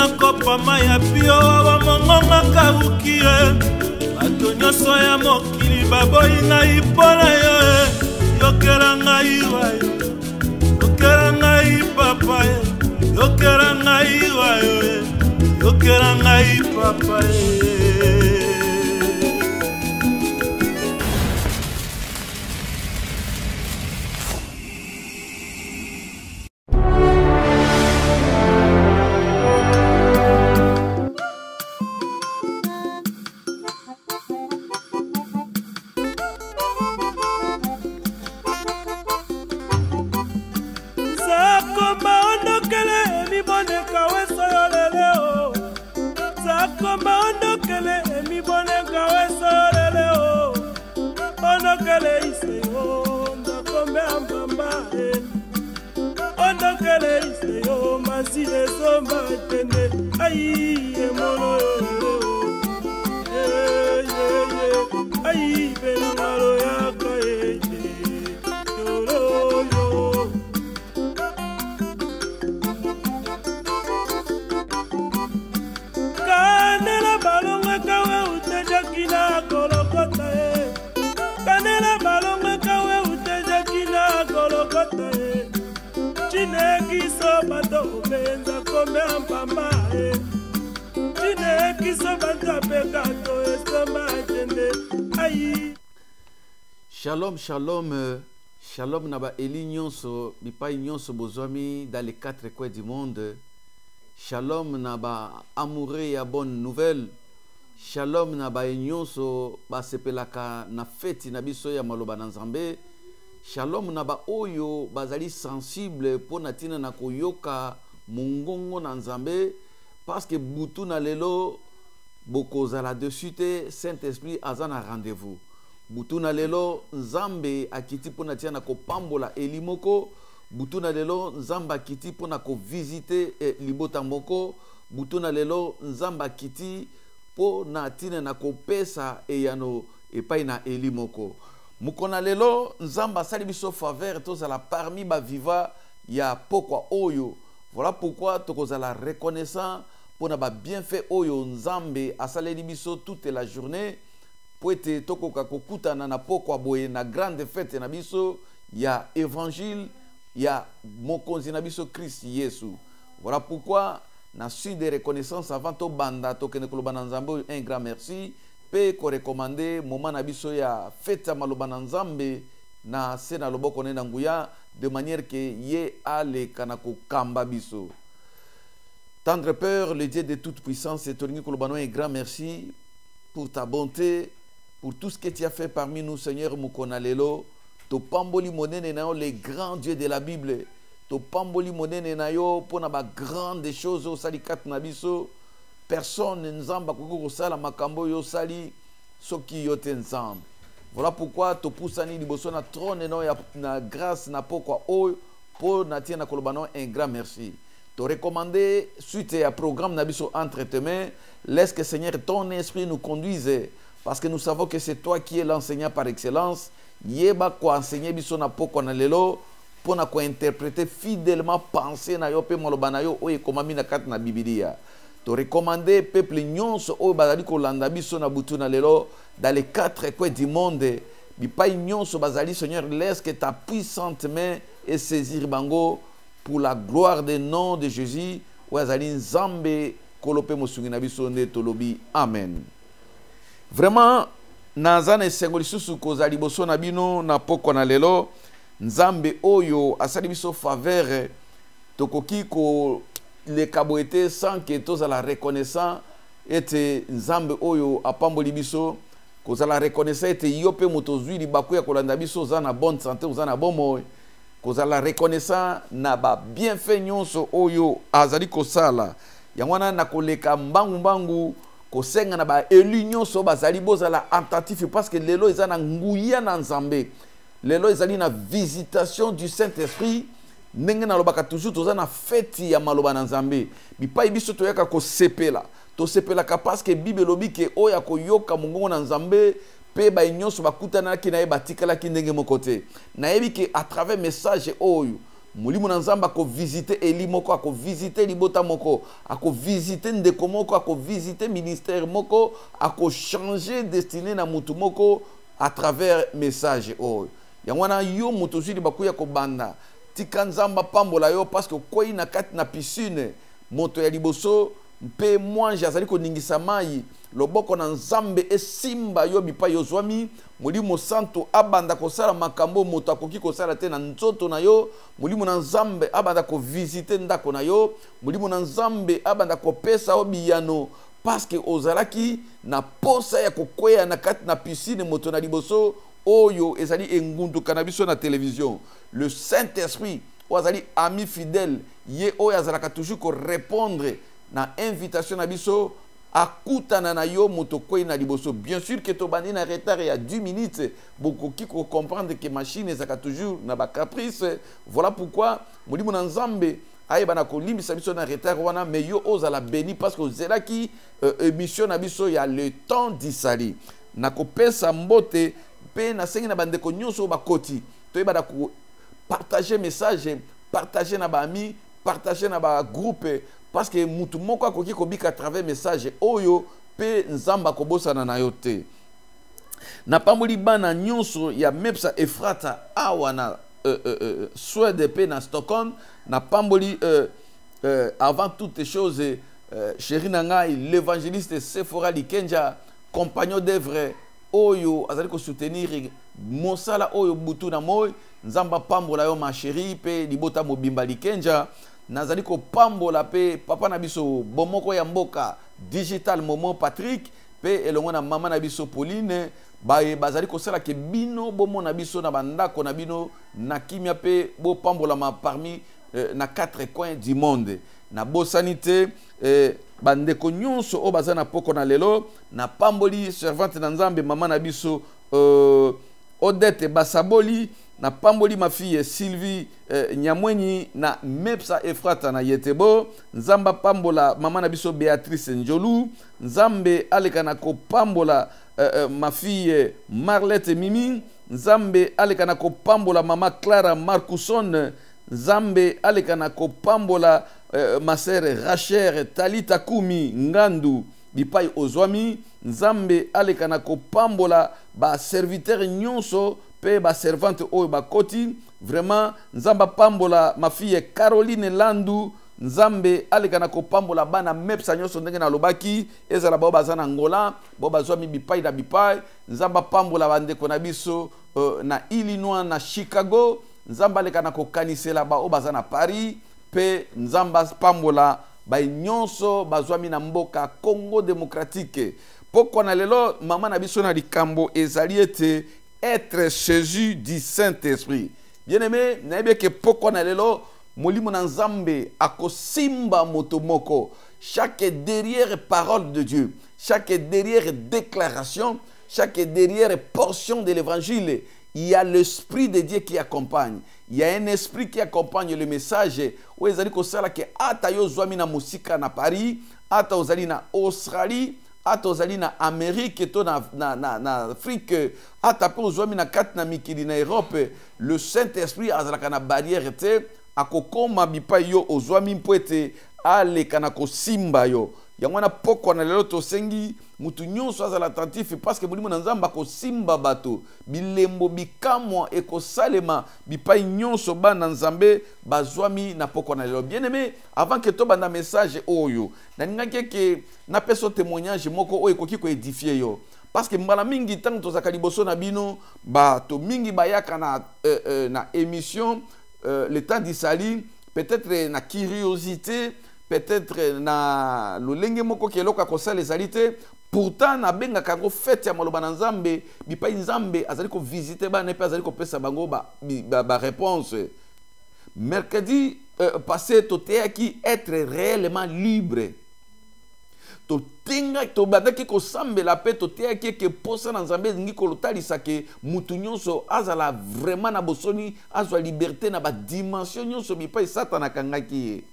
na kopa maya pio wa mongonga kabukie bato nyonso ya mokili baboyi ngai mpona yo yokela ngai wayo yokela ngai papa yokela ngai wayo yokela ngai papa Shalom, shalom, shalom naba eli nyonso, bipai nyonso bozwami dans les quatre coins du monde. Shalom naba amoureux ya bonne nouvelle. Shalom naba nyonso ba sepelaka na feti na biso ya maloba na Nzambe. Shalom naba oyo bazali sensible po na tina na koyoka mongongo na Nzambe parce que butu na lelo bokozala dessus te Saint-Esprit azana rendez-vous. Butuna lelo Nzambe akiti pona tia na kopambola elimoko. Butuna lelo Nzamba akiti pona ko visiter libota moko. Butuna lelo Nzamba akiti pona tina na kopesa eyano epai na elimoko. Mukona lelo Nzamba sali biso faveur tozala parmi ba viva ya pokwa oyo. Voilà pourquoi tokozala reconnaissant pona ba bienfait oyo Nzambe asaleli biso toute la journée. Poete tokoka kokutana na pokwa boye na grande fête na biso ya évangile ya mokonzi na biso Christ Yesu. Voilà pourquoi na suite de reconnaissance avant to banda tokene koloba na Nzambe un grand merci pe ko recommander moment na biso ya fête ya maloba na Nzambe na sena loboko na nguya de manière que ye ale kanako kamba biso. Tendre Père, le Dieu de toute puissance, et tolingi koloba un grand merci pour ta bonté, pour tout ce que tu as fait parmi nous, Seigneur Mukonalelo. To pamboli monene na yo, les grands dieux de la Bible. To pamboli monene na yo, pour na ba grandes choses au sali kat na biso. Personne nzamba koko sala makambo yo sali soki yote nzamba. Voilà pourquoi to poussani liboso na trône no ya na grâce na pokwa o pour na tia na kolobano un grand merci. Te recommander suite à programme Nabiso entre tes mains, laisse que Seigneur ton esprit nous conduise parce que nous savons que c'est toi qui es l'enseignant par excellence. Yeba ko enseigner biso na poko na lelo pour na ko interpréter fidèlement penser na yo pe moloba na yo o e komami na kat na Biblia. Te recommander peuple nyonso o bazali ko landa biso na butu na lelo dans les quatre coins du monde. Bipa nyonso bazali Seigneur, laisse que ta puissante main et saisir bango pour la gloire du nom de Jésus. Ouazali Nzambe kolope mosungi na biso nde tolobi amen. Vraiment nazane sengoli susu kozali boso na bino na poko na lelo Nzambe oyo asali biso faveur tokoki ko le kaboete sans que tozala reconnaissant ete Nzambe oyo apamboli biso kozala reconnaissant ete yope motozwi libaku ya kolanda biso za na bonne santé za na bomo kozala reconnaissant na ba bienfait nyonso oyo azali kosala yangwana na koleka mbangu mbangu kosenga na ba élu nyonso bazali bozala attentif parce que lelo ezana nguya na Nzambe lelo ezali na visitation du Saint-Esprit ndenge na lobaka toujours toza na fête ya maloba na Nzambe bipai biso toyaka ko sepela to sepela ka parce que Bible lobi ke oya ko yoka mungongo na Nzambe pe ba nyonso bakutana ki na batikala ki ndenge mokote na yebi ke à travers message oyo Molimo na nzamba ko visiter eli moko, ako visiter libota moko, ako visiter ndeko moko, ako visiter ministère moko, ako changer destinée na mutu moko à travers message oh. Yangwana yo mutu zili bakuya ko banda. Tika nzamba pambola yo parce que koi na kati na piscine moto ya liboso mpe mwanje azali ko ningisa mai loboko na nzambe esimba yo bipa yo zwami molimo santo abanda ko sala makambo moto akoki ko sala te na nzoto na yo molimo na nzambe abanda ko visiter ndako na yo molimo na nzambe abanda ko pesa obiyano parce que ozalaki na posa ya kokwea na kati na piscine moto na liboso oyo ezali engunduka na biso na télévision. Le Saint-Esprit ozali ami fidèle ye oyo azalaka toujours ko répondre na invitation na biso akutana na yo moto kwei na liboso. Bien sûr que to bandi na retard ya 10 minutes beaucoup qui comprendre que machine ezaka toujours na ba caprice. Voilà pourquoi molimo na nzambe ayeba na kolimbisa biso na retard wana mais yo ozala béni parce que ozelaki émission na biso ya le temps d'Isali na kopesa mbote pe na sengi na bandeko nyonso bakoti toyeba da ko partager message, partager na ba ami, partager na ba groupe parce que mutu moko akoki kobika à travers message oyo pe nzamba kobosana na yo te. Na pamboli bana nyonso ya Mepsa Efrata awana Suède pe na Stockholm na pamboli avant toutes choses chéri nangai l'évangéliste Sephora Likenja compagnon d'œuvre oyo azali ko soutenir mosala oyo butu na moy nzamba pambola yo ma chérie pe libota mobimba Likenja nazali ko pambola pe papa na biso bomoko ya mboka digital momo Patrick pe elongo na mama na biso Pauline bazali ko sala ke bino bomo na biso na bandako na bino na kimia pe bo pambola ma parmi na 4 coins du monde na bo sanité bandeko nyonso o bazana poko na lelo na pamboli servante na nzambe mama na biso Odette Basaboli na pamboli ma fille Sylvie Nyamweni na Mepsa Efrata na Yetebo nzamba pambola mama na biso Béatrice Njolu nzambe aleka na ko pambola ma fille Marlette Mimi nzambe aleka na ko pambola mama Clara Marcuson nzambe aleka na ko pambola ma sœur Rachel Talita Kumi Ngandu bipai ozwami nzambe aleka na ko pambola ba serviteur nyonso pe ba servante oyo bakoti vraiment nzamba pambola ma fille Caroline Landu nzambe aleka na ko pambola bana Mepsa nyonso ndenge na lobaki ezala bao bazana Angola bao bazwami bipai na bipai nzamba pambola bandeko na biso na Illinois na Chicago nzamba aleka na ko kanisela bao bazana Paris pe nzamba pambola ba nyonso bazwami na mboka Congo démocratique pokwa na lelo mama na biso na likambo ezali ete être Jésus du Saint-Esprit. Bien-aimé, naebe ke pokwa na lelo molimo na nzambe akosimba motomoko chaque derrière parole de Dieu, chaque derrière déclaration, chaque derrière portion de l'évangile, il y a l'esprit de Dieu qui accompagne. Il y a un esprit qui accompagne le message. Où ezali ko sala ke ata yo zwami na musika na Paris, ata ozali na Australie, ata ozali na Amérique to na Afrique, ata pe ozwami na kati na mikili na Europe, le Saint-Esprit azalaka na barrière te akokoma bipa yo ozwami mpwete aleka na kosimba yo. Yangwana pokwa na lelo tosengi mutu nyonso azala attentif parce que molimo na nzamba ko simba bato bilembo bikamwa ekosalema bipai nyonso bana nzambe bazwami na pokwa na lelo. Bien aimé, avant que to banda message oyo na ningaki ke na peso témoignage moko oyo koki ko édifier yo parce que mbala mingi tant tozaka liboso na bino bato mingi bayaka na émission le temps d'Isali peut-être na curiosité peut-être na lolenge moko keloka kosala ezali te pourtant na benga kango fete ya maloba na nzambe bipai nzambe azali ko visiter bana pe azali ko pesa bango ba réponse mercredi passé toteaki être réellement libre to tinga to badaki ko sambela pe toteaki ke posa na nzambe ngi ko lotalisa ke mutu nyonso azala vraiment na bosoni azwa liberté na ba dimension nyonso bipai satana kangaki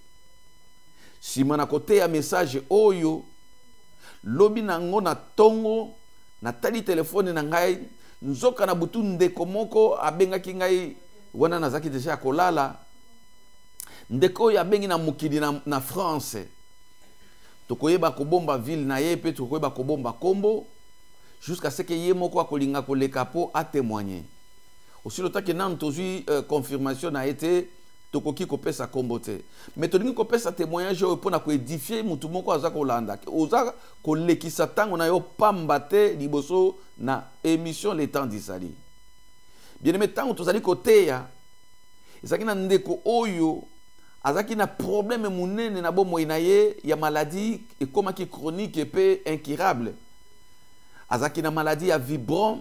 simana kote ya message oyo lobi nango na tongo na tali telefone na ngai nzoka na butu ndeko moko abengaki ngai wana nazaki deja kolala ndeko ya bengi na mukili na France tokoyeba kobomba ville na ye pe tokoyeba kobomba kombo jusqu'à ce que ye moko akolinga koleka po a témoigner aussi le temps que nan tozui confirmation a été tokoki kopesa kombo te mais tolingi kopesa témoignage oyo pona ko édifier mutu moko aza kolanda oza kolekisa tango na yo pamba te liboso na émission le temps d'Isali. Bien aimé tango tozali koteya ezaki na ndeko oyo azaki na problème munene na bomoi na ye ya maladie ekomaki chronique et incurable. Azaki na maladie ya vibrant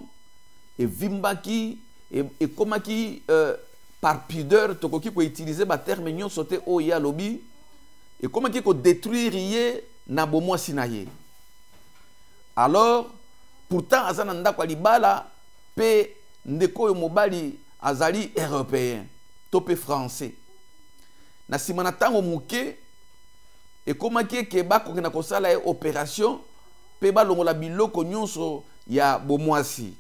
et vimbaki et komaki par pudeur tokoki ko utiliser ba terme nyonso te o ya lobi et komaki ko détruire ye na bomoi sinaye. Alors pourtant azana ndako libala pe ndeko yo mobali azali européen topé français. Na simana tango muke e komaki ke bako na kosala e opération pe balongola biloko nyonso ya bomwasi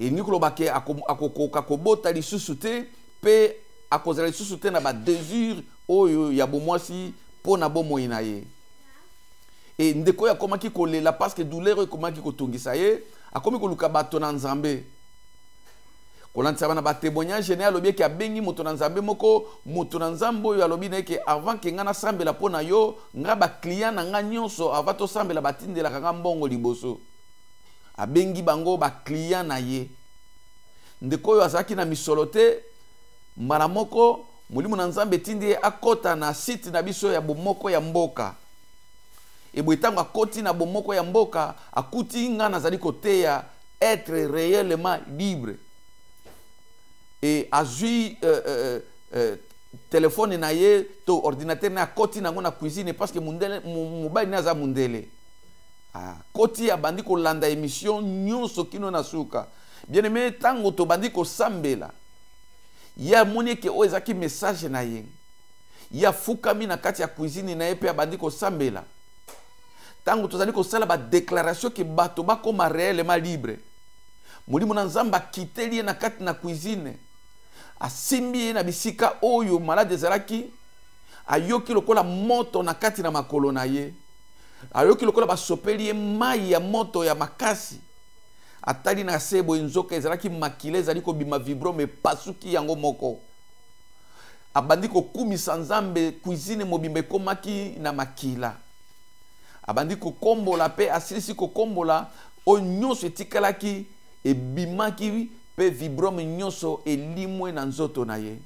e nikolo bake akokoka kobota lisusu te pe akozala lisusu te na ba désir oyo ya bomwasi pona bomoi na ye e ndeko ya komaki kolela parce que douleur komaki kotungisa ye akomi koluka bato na Nzambe kolantisa bana ba témoignage ne alobi ke abengi moto na Nzambe moko moto na Nzambe oyo alobi na ke avant ke nga na sambela pona yo nga ba client na nga nyonso avant to sambela batindela nga mbongo liboso abengi bango ba client na ye ndeko oyo azaki na misolote mara moko molimo na Nzambe tindi akota na site na biso ya bomoko ya mboka eboitango akoti na bomoko ya mboka akuti nga nazali koteya être réellement libre et azui téléphone na ye to ordinateur na koti na ngona cuisine parce que mundele mobile na za mundele koti ya bandi ko landa émission nyonso kino na suka bien aimé tango to bandi ko sambela ya moni ke o ezaki message na ye ya fukami na kati ya cuisine na ye pe bandi ko sambela tango to zali ko sala ba déclaration ke bato ba koma réellement libre molimo na Nzamba kiteli na kati na cuisine asimbi na bisika oyo malade ezalaki ayoki lokola moto na kati na makolo na ye ayoki lokola basopeli ye mai ya moto ya makasi atali na sebo nzoka ezalaki makile ezali kobima vibro me pasuki yango moko abandi kokumisa Nzambe cuisine mobimba ekomaki na makila abandi kokombola pe asilisi kokombola o nyonso etikalaki ebimaki pe vibrome nyonso elimwe na nzoto na ye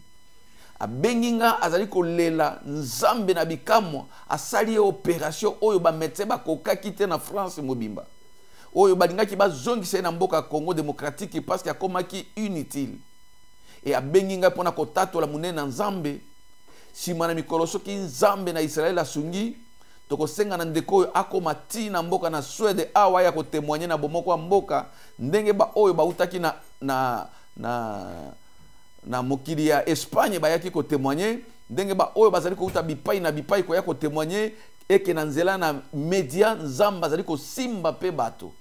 abenginga azali kolela Nzambe na bikamwa asali opération oyo ba médecin bakokaki te na France mobimba oyo balingaki bazongisa na mboka Congo démocratique parce que akomaki inutile et abenginga pona kotatola munene na Nzambe simana mikolo soki Nzambe na Israël asungi tokosenga na ndeko oyo akoma ti na mboka na Suède awa ya kotémoigner na bomoko ya mboka ndenge ba oyo bautaki na mokili ya Espagne bayaki kotémoigner ndenge ba oyo bazali kouta bipai na bipai koya kotémoigner eke na nzela na media Nzambe azali kosimba pe bato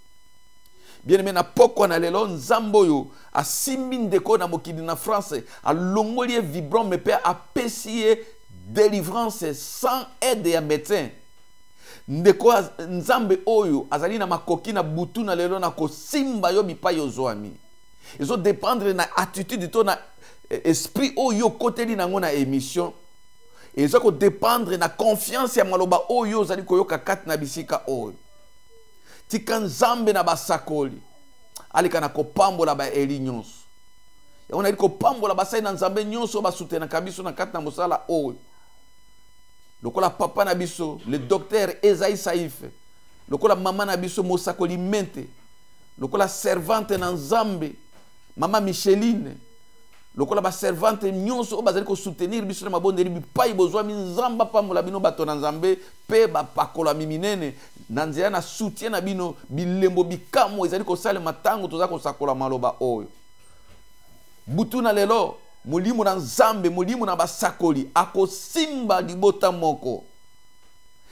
bien aimé na poko na lelo Nzambe oyo asimbi ndeko na mokili na France alongoli vibrant me pe apesi délivrance sans aide ya médecin ndeko Nzambe oyo azali na makoki na butu na lelo na kosimba yo bipai ozwami ezo dépendre na attitude to na esprit oyo koteli nango na émission ezo ko dépendre na confiance ya maloba oyo ozali koyoka kati na bisika oyo tika Nzambe na basakoli alika na kopambola ba eli nyonso ya ona liko pambola basai na Nzambe nyonso basutena kabiso na kati na mosala oyo lokola papa na biso le docteur Esaïe Saïf lokola mama na biso Mosakoli Mente lokola servante na Nzambe mama Micheline lokola ba servante nyonso bazali ko soutenir biso na mabondeli bipai bozwa Nzamba pambola bino bato na Nzambe pe ba pakola minene na nzela na soutien na bino bilembo bikamo ezali ko sala matango toza ko sakola maloba oyo butu na lelo molimo na Nzambe molimo na basakoli akosimba libota moko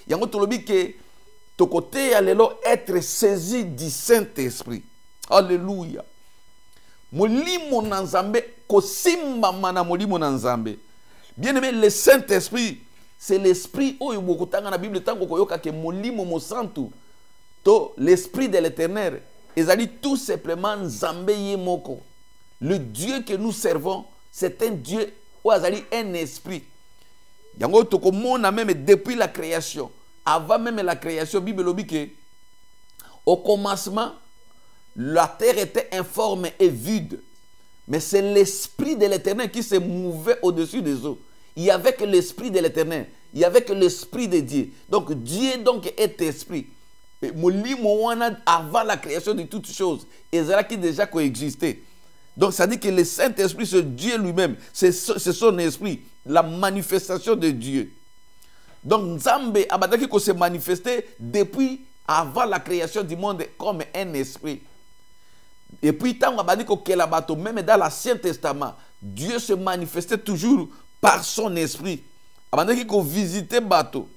yango tolobi ke tokote ya lelo être saisi du Saint-Esprit. Alléluia. Molimo na Nzambe kosimba mana molimo na Nzambe Bien aimé, le Saint-Esprit, c'est l'esprit où il y a dans la Bible, l'esprit de l'Éternel. Ils ont dit tout simplement Nzambe moko. Le Dieu que nous servons, c'est un Dieu où il y a un esprit. Yango toko mona même depuis la création, avant même la création, Bible dit que au commencement, la terre était informe et vide. Mais c'est l'esprit de l'Éternel qui se mouvait au-dessus des eaux. Il y avait que l'esprit de l'Éternel. Il y avait que l'esprit de Dieu. Donc Dieu donc est esprit. Avant la création de toutes choses, Israël qui déjà coexistait. Donc ça dit que le Saint-Esprit, c'est Dieu lui-même. C'est son esprit. La manifestation de Dieu. Donc Nzambe abadaki ko se manifester depuis avant la création du monde comme un esprit. Et puis tant abadaki ko kelabato même dans l'Ancien Testament, Dieu se manifestait toujours par son esprit. Abadaki ko visiter bateau.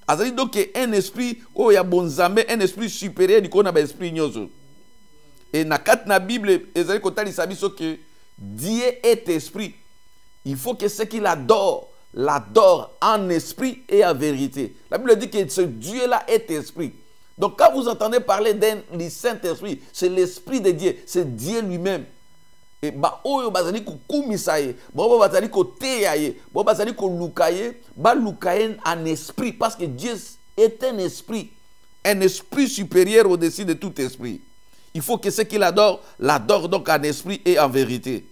Azali donc un esprit oh ya bonzambe, un esprit supérieur du kona ba esprit nyozo. Et na kat na Bible ezali ko tali sabiso que Dieu est esprit. Il faut que ceux qui l'adorent en esprit et en vérité. La Bible dit que ce Dieu-là est esprit. Donc quand vous entendez parler du Saint-Esprit, c'est l'esprit de Dieu, c'est Dieu lui-même. Et bah oyo bazali ko kumisaye, ba bazali ko teyaye, ba bazali ko lukaye, ba lukaye en esprit parce que Dieu est un esprit supérieur au-dessus de tout esprit. Il faut que ceux qui l'adorent donc en esprit et en vérité.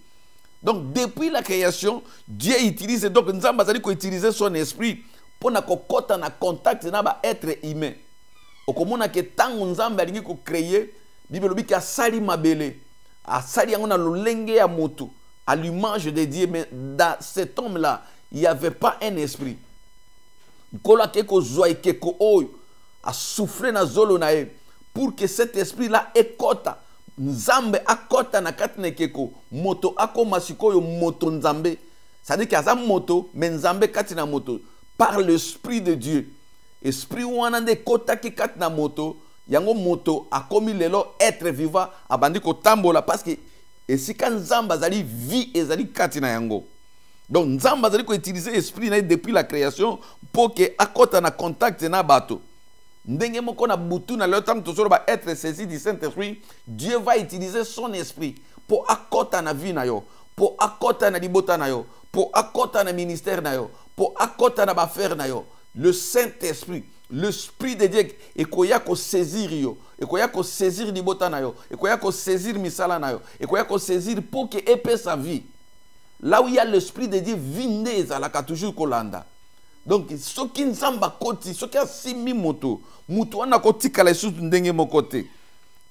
Donc, depuis la création, Dieu utilise, donc Nzamba Zali ko utiliser son esprit pour na kokota na contact na ba être humain. Okomona ke tango Nzamba alingi ko créer, Bible lobi ka sali mabele, a sali yango na lolenge ya moto, à l'image de Dieu, mais dans cet homme-là, il n'y avait pas un esprit. Kola ke ko zoi ke ko oyo, a souffler na zolo na e, pour que cet esprit-là ekota. Nzambe akota na katne keko moto akoma sikoyo moto nzambe, ça dit qu'il y a moto mais nzambe katina moto par l'esprit de Dieu. Esprit wana de kota ki katina moto yango moto akomi lelo être vivant abandi ko tambola parce que esika nzamba zali vie ezali katina yango. Donc nzamba zali ko utiliser esprit na depuis la création pour que akota na contact na bato. Ndenge moko na butu na l'autre temps ba être saisi du Saint-Esprit, Dieu va utiliser son esprit pour akota na vie na yo, pour akota na libota na yo, pour akota na ministère na yo, pour akota na ba faire na yo. Le Saint-Esprit, l'esprit de Dieu et koya ko saisir yo, et koya ko saisir libota na yo, et koya ko saisir misala na yo, et koya ko saisir pour que épée sa vie. Là où il y a l'esprit de Dieu, vinde ezalaka toujours kolanda. Donc, ce qui nzamba koti, ce qui a simi moto, mutu wana koti kala sous ndenge mo côté.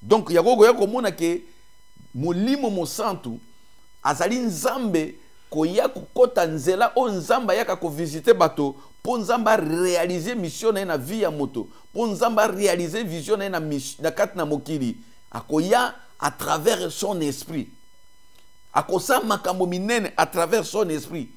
Donc, yago yako mona ke molimo mo santu azali nzambe koya kokota nzela o nzamba yaka ko visiter bato pour nzamba réaliser mission na vie ya moto, pour nzamba réaliser vision na kat na mokili, akoya à travers son esprit. Akosa makambo minene à travers son esprit.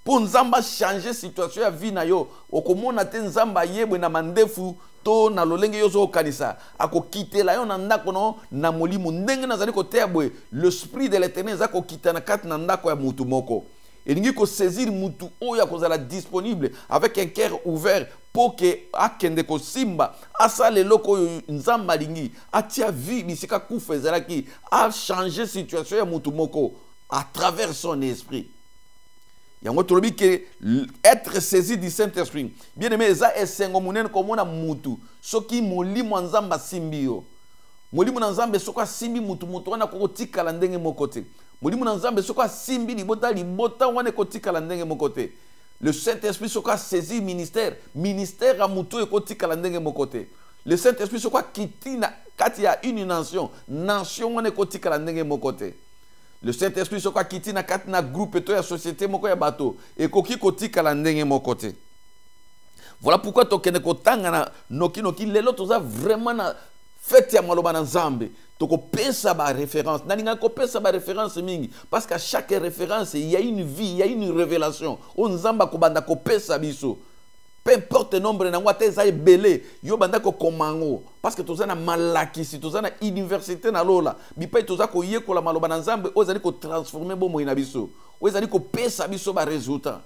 Pour nzamba changer situation ya vie na yo, okomona te nzamba yebwe na mandefu to na lolenge yo zo kanisa, ako kitela yo na ndako no na molimo ndenge nazali ko tebwe, l'esprit de l'Éternel zako kitana kat na ndako ya mutu moko. Elingi ko saisir mutu oya kozala disponible avec un cœur ouvert pour que akende ko simba asale loko nzamba lingi atia vie bisika kufa ezalaki a changer situation ya mutu moko à travers son esprit. Yango tolobi que être saisi du Saint-Esprit. Bien aimé, ça est sengo munene comme on a mutu. Soki molimo nzamba simbio. Molimo nzambe sokwa simbi mutu wana ko tikala ndenge mokote. Molimo nzambe sokwa simbi libota wana ko tikala ndenge mokote. Le Saint-Esprit sokwa saisi ministère a mutu ko tikala ndenge mokote. Le Saint-Esprit sokwa kitina kati ya une nation wana ko tikala ndenge mokote. Le Saint-Esprit sokwa kiti na kati na groupe to ya société moko ya bato et koki kotika la ndenge moko te. Voilà pourquoi tokene kotanga na noki lelo toza vraiment na fête ya maloba na Nzambe. Toko pesa ba référence. Nalinga ko pesa ba référence mingi parce qu'à chaque référence il y a une vie, il y a une révélation. On Nzamba ko banda ko pesa biso. Peu importe le nombre na ngwate za belé yo banda ko komango parce que toza na malaki si toza na université na lola bipai toza ko yekola maloba na Nzambe ozali ko transformer bomo ina biso ozali ko pesa biso ba résultat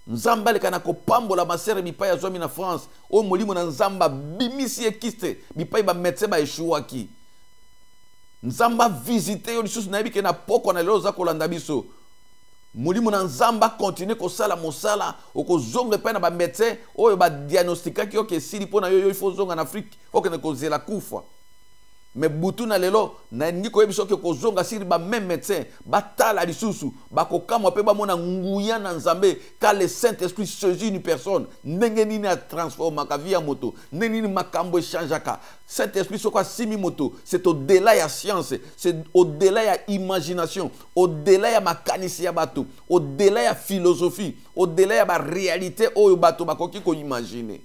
nzamba le kana ko pambola masere bipai ya zomi na France o molimo na nzamba bimisi ekiste bipai ba médecin ba eshuaki nzamba visiter yo lisusu na yebike na poko na lelo za kolanda biso molimo na nzamba continue kosala mosala okozonga epai na ba médecin oyo ba diagnostikaki oke esili mpona yo il faut zonga na Afrique okende kozela kufa mais butu na lelo na ningi koyebiso ke kozonga siri ba même médecin batala lisusu bakokamwa pe bamona nguya na nzambe ka le Saint-Esprit saisit une personne ndenge nini a transforma ka vie ya moto ndenge nini makambo echangeaka Saint-Esprit soko simi moto c'est au-delà ya science c'est au-delà ya imagination au-delà ya makanisi ya bato au-delà ya philosophie au-delà ya ba réalité oyo bato bakoki ko imaginer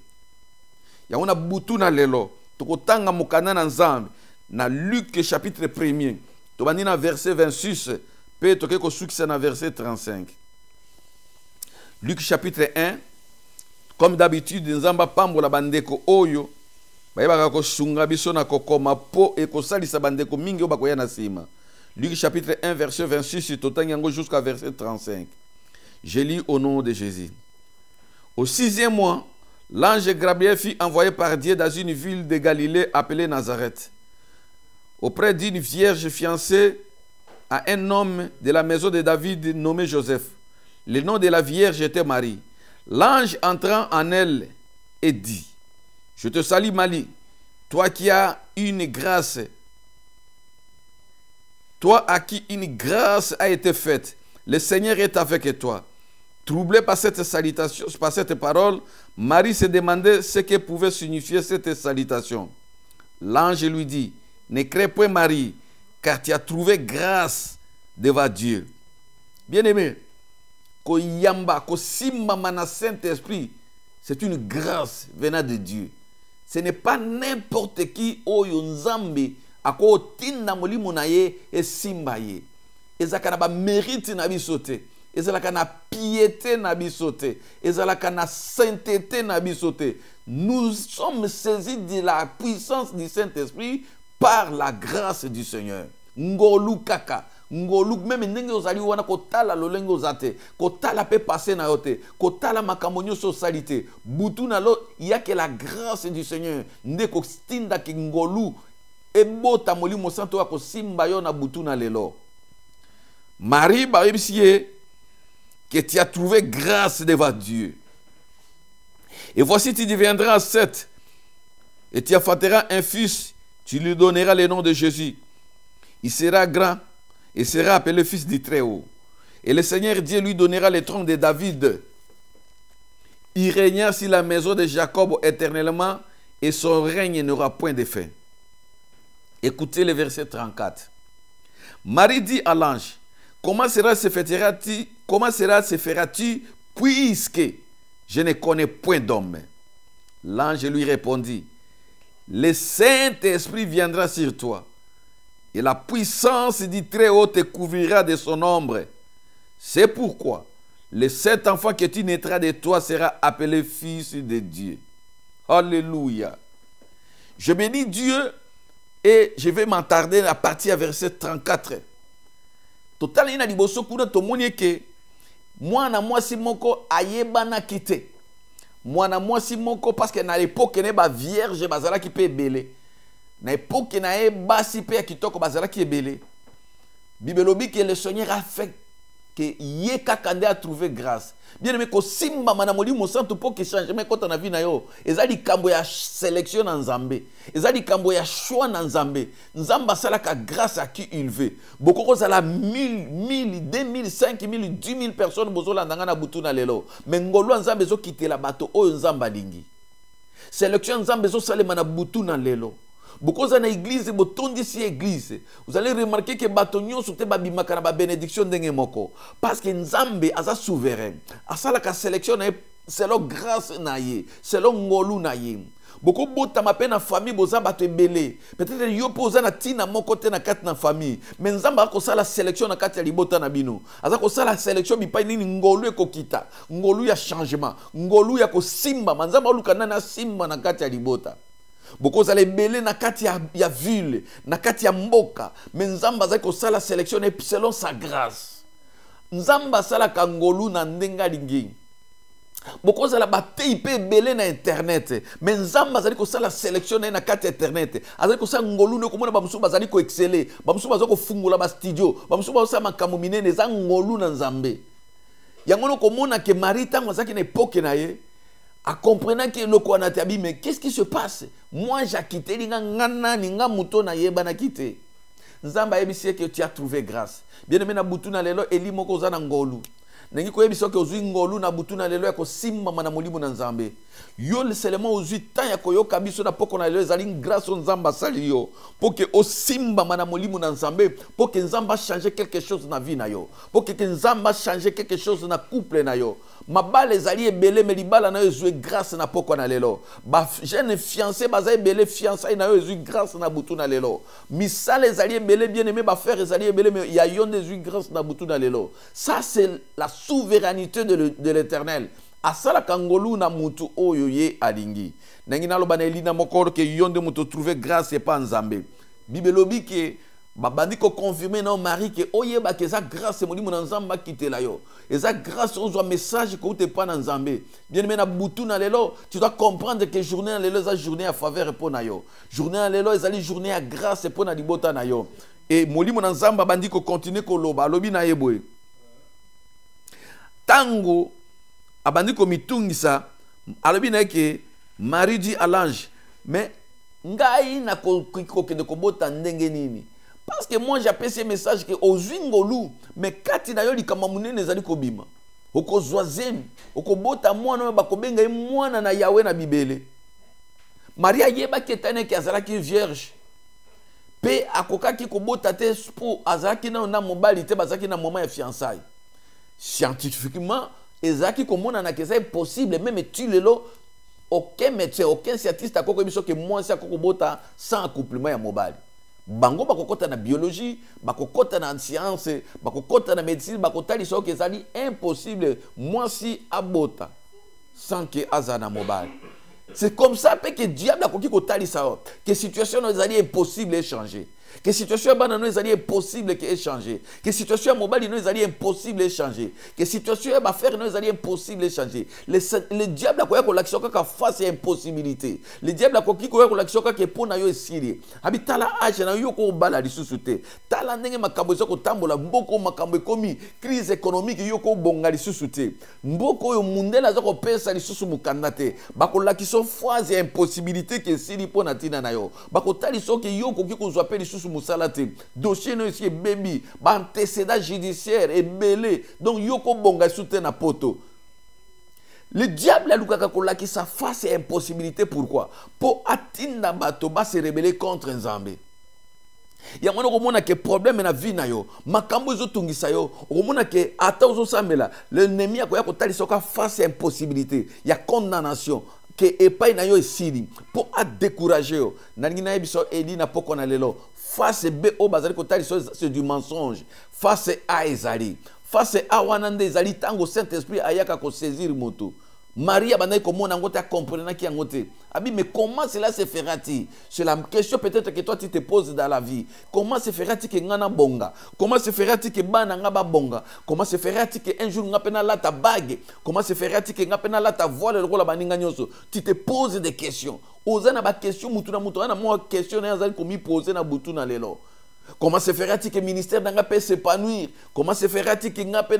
ya ona butu na lelo tokotanga mokana na nzambe na Luc chapitre 1er tobandi na verset 26 pe toke ko sukisa na verset 35 Luc chapitre 1 comme d'habitude nzamba pambola bandeko oyo bayebaka ko sunga biso na kokoma po e ko salisa bandeko mingi obakoya na sima Luc chapitre 1 verset 26 totangi yango jusqu'à verset 35 je lis au nom de Jésus. Au 6e mois, l'ange Gabriel fut envoyé par Dieu dans une ville de Galilée appelée Nazareth, auprès d'une vierge fiancée à un homme de la maison de David nommé Joseph. Le nom de la vierge était Marie. L'ange entrant en elle et dit, je te salue Marie, toi qui as une grâce, toi à qui une grâce a été faite, le Seigneur est avec toi. Troublée par cette salutation, par cette parole, Marie se demandait ce que pouvait signifier cette salutation. L'ange lui dit, ne crains point Marie, car tu as trouvé grâce devant Dieu. Bien-aimé, ko yamba, ko simba mana Saint-Esprit, c'est une grâce venant de Dieu. Ce n'est pas n'importe qui oyo nzambe ako tinda molimo na ye e simba ye. Ezalaka na ba mérite na biso te. Ezalaka na piété na biso te. Ezalaka na sainteté na biso te. Nous sommes saisis de la puissance du Saint-Esprit par la grâce du Seigneur. Ngolu kaka. Ngolu même ndenge ozali wana kotala lolenge ozate. Kotala pe passer na yote. Kotala makambo nyonso salite. Butu na lo yake la grâce du Seigneur. Ndeko stinda ki ngolu ebota molimo santo wa kosimba yo na butu na lelo. Marie ba yebisiye que tu as trouvé grâce devant Dieu. Et voici tu deviendras enceinte et tu enfanteras un fils. Tu lui donneras le nom de Jésus. Il sera grand et sera appelé fils du Très-Haut. Et le Seigneur Dieu lui donnera le trône de David. Il régnera sur la maison de Jacob éternellement et son règne n'aura point de fin. Écoutez le verset 34. Marie dit à l'ange, comment cela se fera-t-il puisque je ne connais point d'homme? L'ange lui répondit, le Saint-Esprit viendra sur toi et la puissance du Très-Haut te couvrira de son ombre. C'est pourquoi le seul enfant que tu naîtras de toi sera appelé fils de Dieu. Alléluia. Je bénis Dieu et je vais m'attarder à partir du verset 34. Total ina liboso kuna tomoni ke mwana mwasi moko ayebana kite. Mwana mwasi moko parce que na l'époque ne ba vierge bazala ki pe belé. Na époque na e basi pe kitoko bazala ki belé. Bibelobi que le Seigneur a fait que yeka kande a trouvé grâce. Bien aimé ko simba mana molimo santo pour que changement kota na vie na yo. Ezali kambo ya sélection na Nzambe. Ezali kambo ya choix na Nzambe. Nzamba salaka grâce à qui il veut. Beaucoup ko sala 1000, 2000, 5000, 10 000 personnes bozola ndanga na butu na lelo. Mais ngolo Nzambe zo kitela bato oyo Nzamba lingi. Sélection Nzambe zo salema na butu na lelo. Beaucoup dans l'église, si église, vous allez remarquer que batonyo soute babimaka na ba bénédiction ndenge moko parce que Nzambe aza souverain. Asala ka sélection na selon grâce na ye, selon ngolu na ye. Beaucoup bota ma na famille boza bato ebele. Peut-être yo poza na tina moko te na kati na famille, mais Nzamba ko sala sélection na kati ya libota na bino. Aza ko sala sélection bi pa nini ngolu ekokita, ngolu ya changement, ngolu ya ko simba, Nzamba olukana na simba na kati ya libota. Beaucoup allez belé na kati ya ville, na kati ya mboka, mais Nzamba za ko sala sélectionner selon sa grâce. Nzamba sala kangolu na ndenga lingi. Beaucoup de la TIP belé na internet mais nzamba azali ko sala sélection na carte internet azali ko sa ngolu ne ko mona ba musu bazali ko exceller ba musu bazako fungula ba studio ba musu ba sa makambo minene za ngolu na nzambe yango no ko mona ke Marita ngazaki na époque na ye a comprenant que le ko na tabi mais qu'est-ce qui se passe moi j'ai quitté linga ngana ninga muto na yeba na quitté nzamba yebisi que tu as trouvé grâce bien aimé na butu na lelo eli moko za na ngolu nengi koyebisa ke ozwi ngolu na butu na lelo ya kosimbama na molimo na nzambe yo seulement ozwi temps ya koyoka biso na poko na lelo ezali grâce o nzambe asali yo po ke osimbama na molimo na nzambe po ke nzambe changer quelque chose na vie na yo po ke nzambe changer quelque chose na couple na yo mabala ezali ebele me libala na yo ezwi grâce na poko na lelo ba jeune fiancé baza ebele fiançailles na yo ezwi grâce na butu na lelo misala ezali ebele bien aimé ba frère ezali ebele me ya yo ezwi grâce na butu na lelo ça c'est la souveraineté de l'Éternel asala kangolu na mutu oyo ye alingi nangi naloba na elina mokoro ke yonde mutu trouver grâce et pas nzambe bibelobi ke babandi ko confirmer na mari ke oyeba ke za grâce molimo na nzamba kitela yo eza grâce ozwa message ko te pa na nzambe bien aimé na butu na lelo tu dois comprendre que journée na lelo za journée à faveur po na yo journée na lelo ezali journée à grâce po na libota na yo et molimo na nzamba bandi ko continuer ko loba lobi na yeboy tango abandi ko mitungisa alobi na ke Marie dit à l'ange mais ngai na ko kende ko bota ndenge nini parce que moi j'appelle ce message que ozwingolu mais kati na yo likama munene ezali ko bima oko zoazemi oko bota mwana ba ko benga mwana na Yawe na bibele Maria yeba ketane ki azalaki vierge pe akokaki ko bota te pour azalaki na mobali te bazaki na moment ya fiançailles scientifiquement ezaki komona na kesa possible même tu lelo aucun médecin aucun scientiste akoko biso que moi ça akoko bota sans accouplement ya mobali bango bakokota na biologie bakokota na science bakokota na médecine bakotali so que ezali impossible moi si abota sans que azana mobali c'est comme ça que diable akoki kotali ça que situation ezali impossible de changer que situation banano ezali impossible que échanger que situation mobile no ezali impossible échanger que situation ba faire no ezali impossible échanger le diable akoya ko l'action ka face à impossibilité le diable akoki ko ko l'action ka pona yo esiri habitala age na yo ko bala lisusu te tala ndenge makambo zo ko tambola mboko makambo ekomi crise économique yo ko bonga lisusu te mboko yo mundela zo ko pesa lisusu mukanda te bako l'action face à impossibilité que siri pona tina na yo bako tali so ke yo ko ki ko zo apeli musalate dossier no ici baby ba antécédent judiciaire et belé donc yoko bonga soutien na poto le diable a lukaka kolaki sa face à impossibilité pourquoi pour atinda bato ba se rebeller contre nzambe ya mwana komona ke problème na vie na yo makambo zo tungisa yo komona ke ata ozo samela l'ennemi akoya kotalisa ka face à impossibilité ya condamnation que epai na yo esili pour a décourager yo nangi na biso edi na poko na lelo face B o bazali kotali c'est du mensonge face A ezali face A wanande ezali tango Saint-Esprit ayaka ko saisir moto Maria banayi komona ngote a comprendre ki ngote abi mais comment cela se fera-t-il c'est la question peut-être que toi tu te poses dans la vie comment se fera-t-il que ngana bonga comment se fera-t-il que bana ngaba bonga comment se fera-t-il que un jour ngapena la ta bague comment se fera-t-il que ngapena la ta voile le kola baninga nyoso tu te poses des questions ozana ba question mutu na moi question na azali komi poser na butu na lelo. Comment se fera-t-il que le ministère n'a pas s'épanouir? Comment se fera-t-il que n'a pas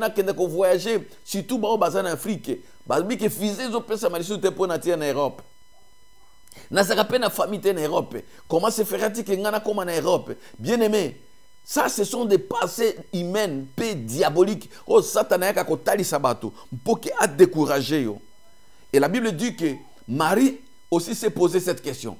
voyager surtout en Afrique? Parce que fusée zo pesa malisu te pona tia en Europe. Na saka pe na famille en Europe. Comment se fera-t-il que ngana comme en Europe? Bien aimé, ça ce sont des pensées humaines, peu diaboliques. Oh Satan a ko tali sabato, pour a décourager yo. Et la Bible dit que Marie aussi s'est posé cette question.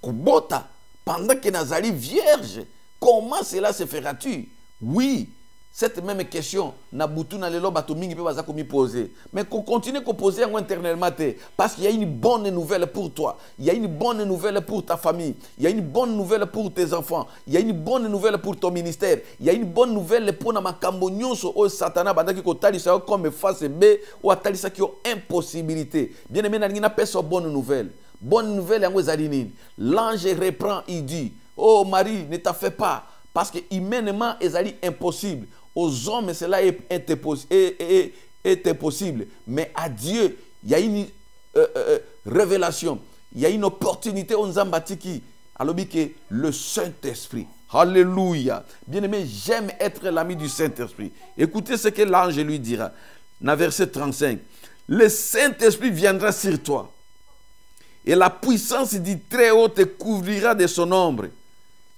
Kubota pendant que Nazali vierge, comment cela se fera-t-il? Oui, cette même question, Nabutu na lelo bato mingi pe baza komi poser. Mais qu'on continue à poser internellement parce qu'il y a une bonne nouvelle pour toi. Il y a une bonne nouvelle pour ta famille. Il y a une bonne nouvelle pour tes enfants. Il y a une bonne nouvelle pour ton ministère. Il y a une bonne nouvelle pour na makambo nyonso o satana bandaki ko talisa comme face B ou atalisa ki o impossibilité. Bien aimé na ngina pesa bonne nouvelle. Bonne nouvelle yango ezali nini? L'ange reprend, il dit: "Oh Marie, ne t'en fais pas parce que humainement ezali impossible. Aux hommes cela est impossible, mais à Dieu il y a une révélation, il y a une opportunité on zambatiki alobi que le Saint-Esprit. Alléluia. Bien-aimé, j'aime être l'ami du Saint-Esprit. Écoutez ce que l'ange lui dira. Dans verset 35. Le Saint-Esprit viendra sur toi. Et la puissance du Très-Haut te couvrira de son ombre.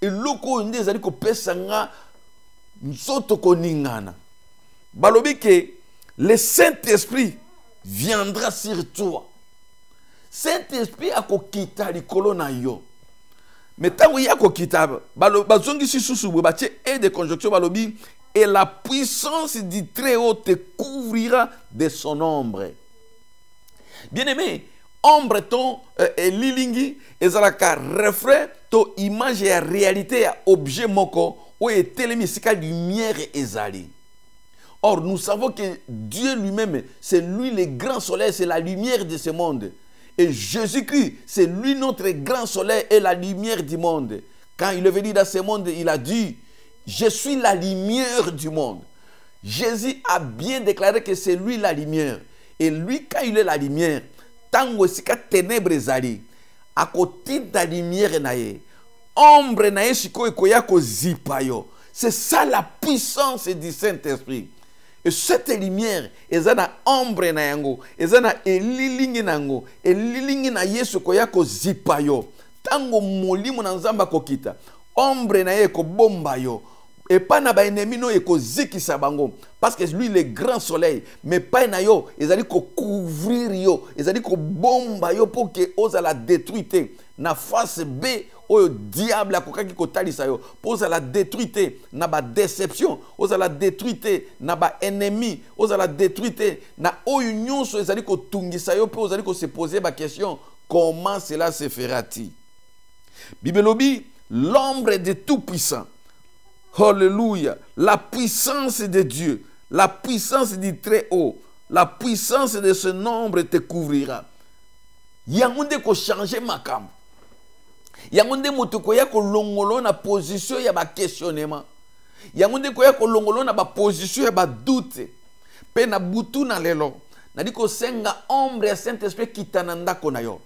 Et loko nde ezali ko pesanga nsoto koningana. Balobi que le Saint-Esprit viendra sur toi. Saint-Esprit akokita likolo na yo. Mais tant y a kokita bazongi sisusu bache et de conjonction balobi et la puissance du Très-Haut te couvrira de son ombre. Bien-aimé, ombre ton lilingi ezalaka reflet to image et réalité ya objet moko ou etelemi sika lumière ezali. Or nous savons que Dieu lui-même, c'est lui le grand soleil, c'est la lumière de ce monde. Et Jésus-Christ, c'est lui notre grand soleil et la lumière du monde. Quand il est venu dans ce monde, il a dit, je suis la lumière du monde. Jésus a bien déclaré que c'est lui la lumière. Et lui, quand il est la lumière, tango sika ténèbres zali, à côté de la lumière naye, ombre naye siko ekoya ko zipayo. C'est ça la puissance du Saint-Esprit. Et cette lumière, eza na ombre na yango, eza na elilingi nango, elilingi na Yesu koya ko zipayo. Tango molimo na nzamba kokita, ombre na ye ko bomba yo. Et pas na ba ennemi no eko zikisa bango, parce que lui le grand soleil, mais pas na yo, ezali ko couvrir yo, ezali ko bomba yo pour que oza la détruire na face B. Au diable a kokaki kotalisa yo pour la détruire na ba déception, oza la détruire na ba ennemi, oza la détruire na oyo nyonso ezali ko tungisa yo pour ozali ko se poser ba question comment cela se fera-t-il. Bibelobi l'ombre de tout puissant. Alléluia, la puissance de Dieu, la puissance du Très-Haut, la puissance de ce nombre te couvrira. Yangonde ko changer makam. Yangonde moto koya ko longolo na position ya ba questionnement. Yangonde koya ko longolo na ba position ya ba doute. Pe na butu na lelo. Na diko senga ombre ya Saint-Esprit kitana ndako na yo.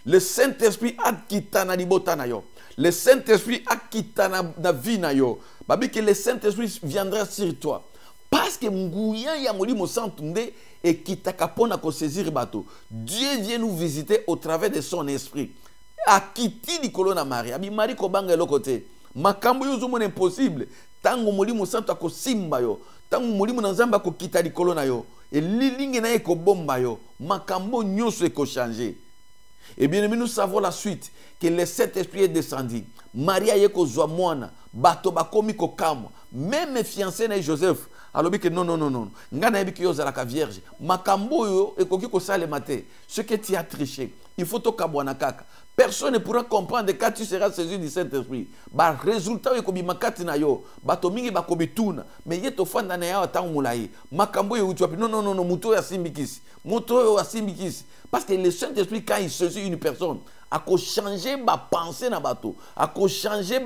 Le Saint-Esprit a kitana libota na yo. Le Saint-Esprit a kitana na vie na yo. Babi que le Saint-Esprit viendra sur toi. Parce que Mgouya ya molimo santunde et kitaka pona ko saisir bateau. Dieu vient nous visiter au travers de son esprit. A kiti likolo na Marie. Abi Marie ko banga lo côté. Makambo yo zomo impossible. Tango molimo santo ko simba yo. Tango molimo na nzamba ko kita likolo na yo. Et lilingi na ko bomba yo. Makambo nyonso ko changer. Et bien nous savons la suite que le Saint-Esprit est descendu. Maria yeko zwa mwana, bato bakomi ko kamo. Même fiancé na Joseph, alobi que non. Ngana yebi ki yo zalaka vierge. Makambo yo ekoki ko sale maté. Ce que tu as triché, il faut to kabwana kaka. Personne ne pourra comprendre quand tu seras saisi du Saint-Esprit. Ba résultat ekobi makati na yo, bato mingi bakobi tuna, mais yeto fanda na ya tangu mulai. Makambo yo utuapi non, muto ya simbikisi. Muto yo asimbikisi. Parce que le Saint-Esprit quand il saisit une personne, a changer ma pensée na bato, a changer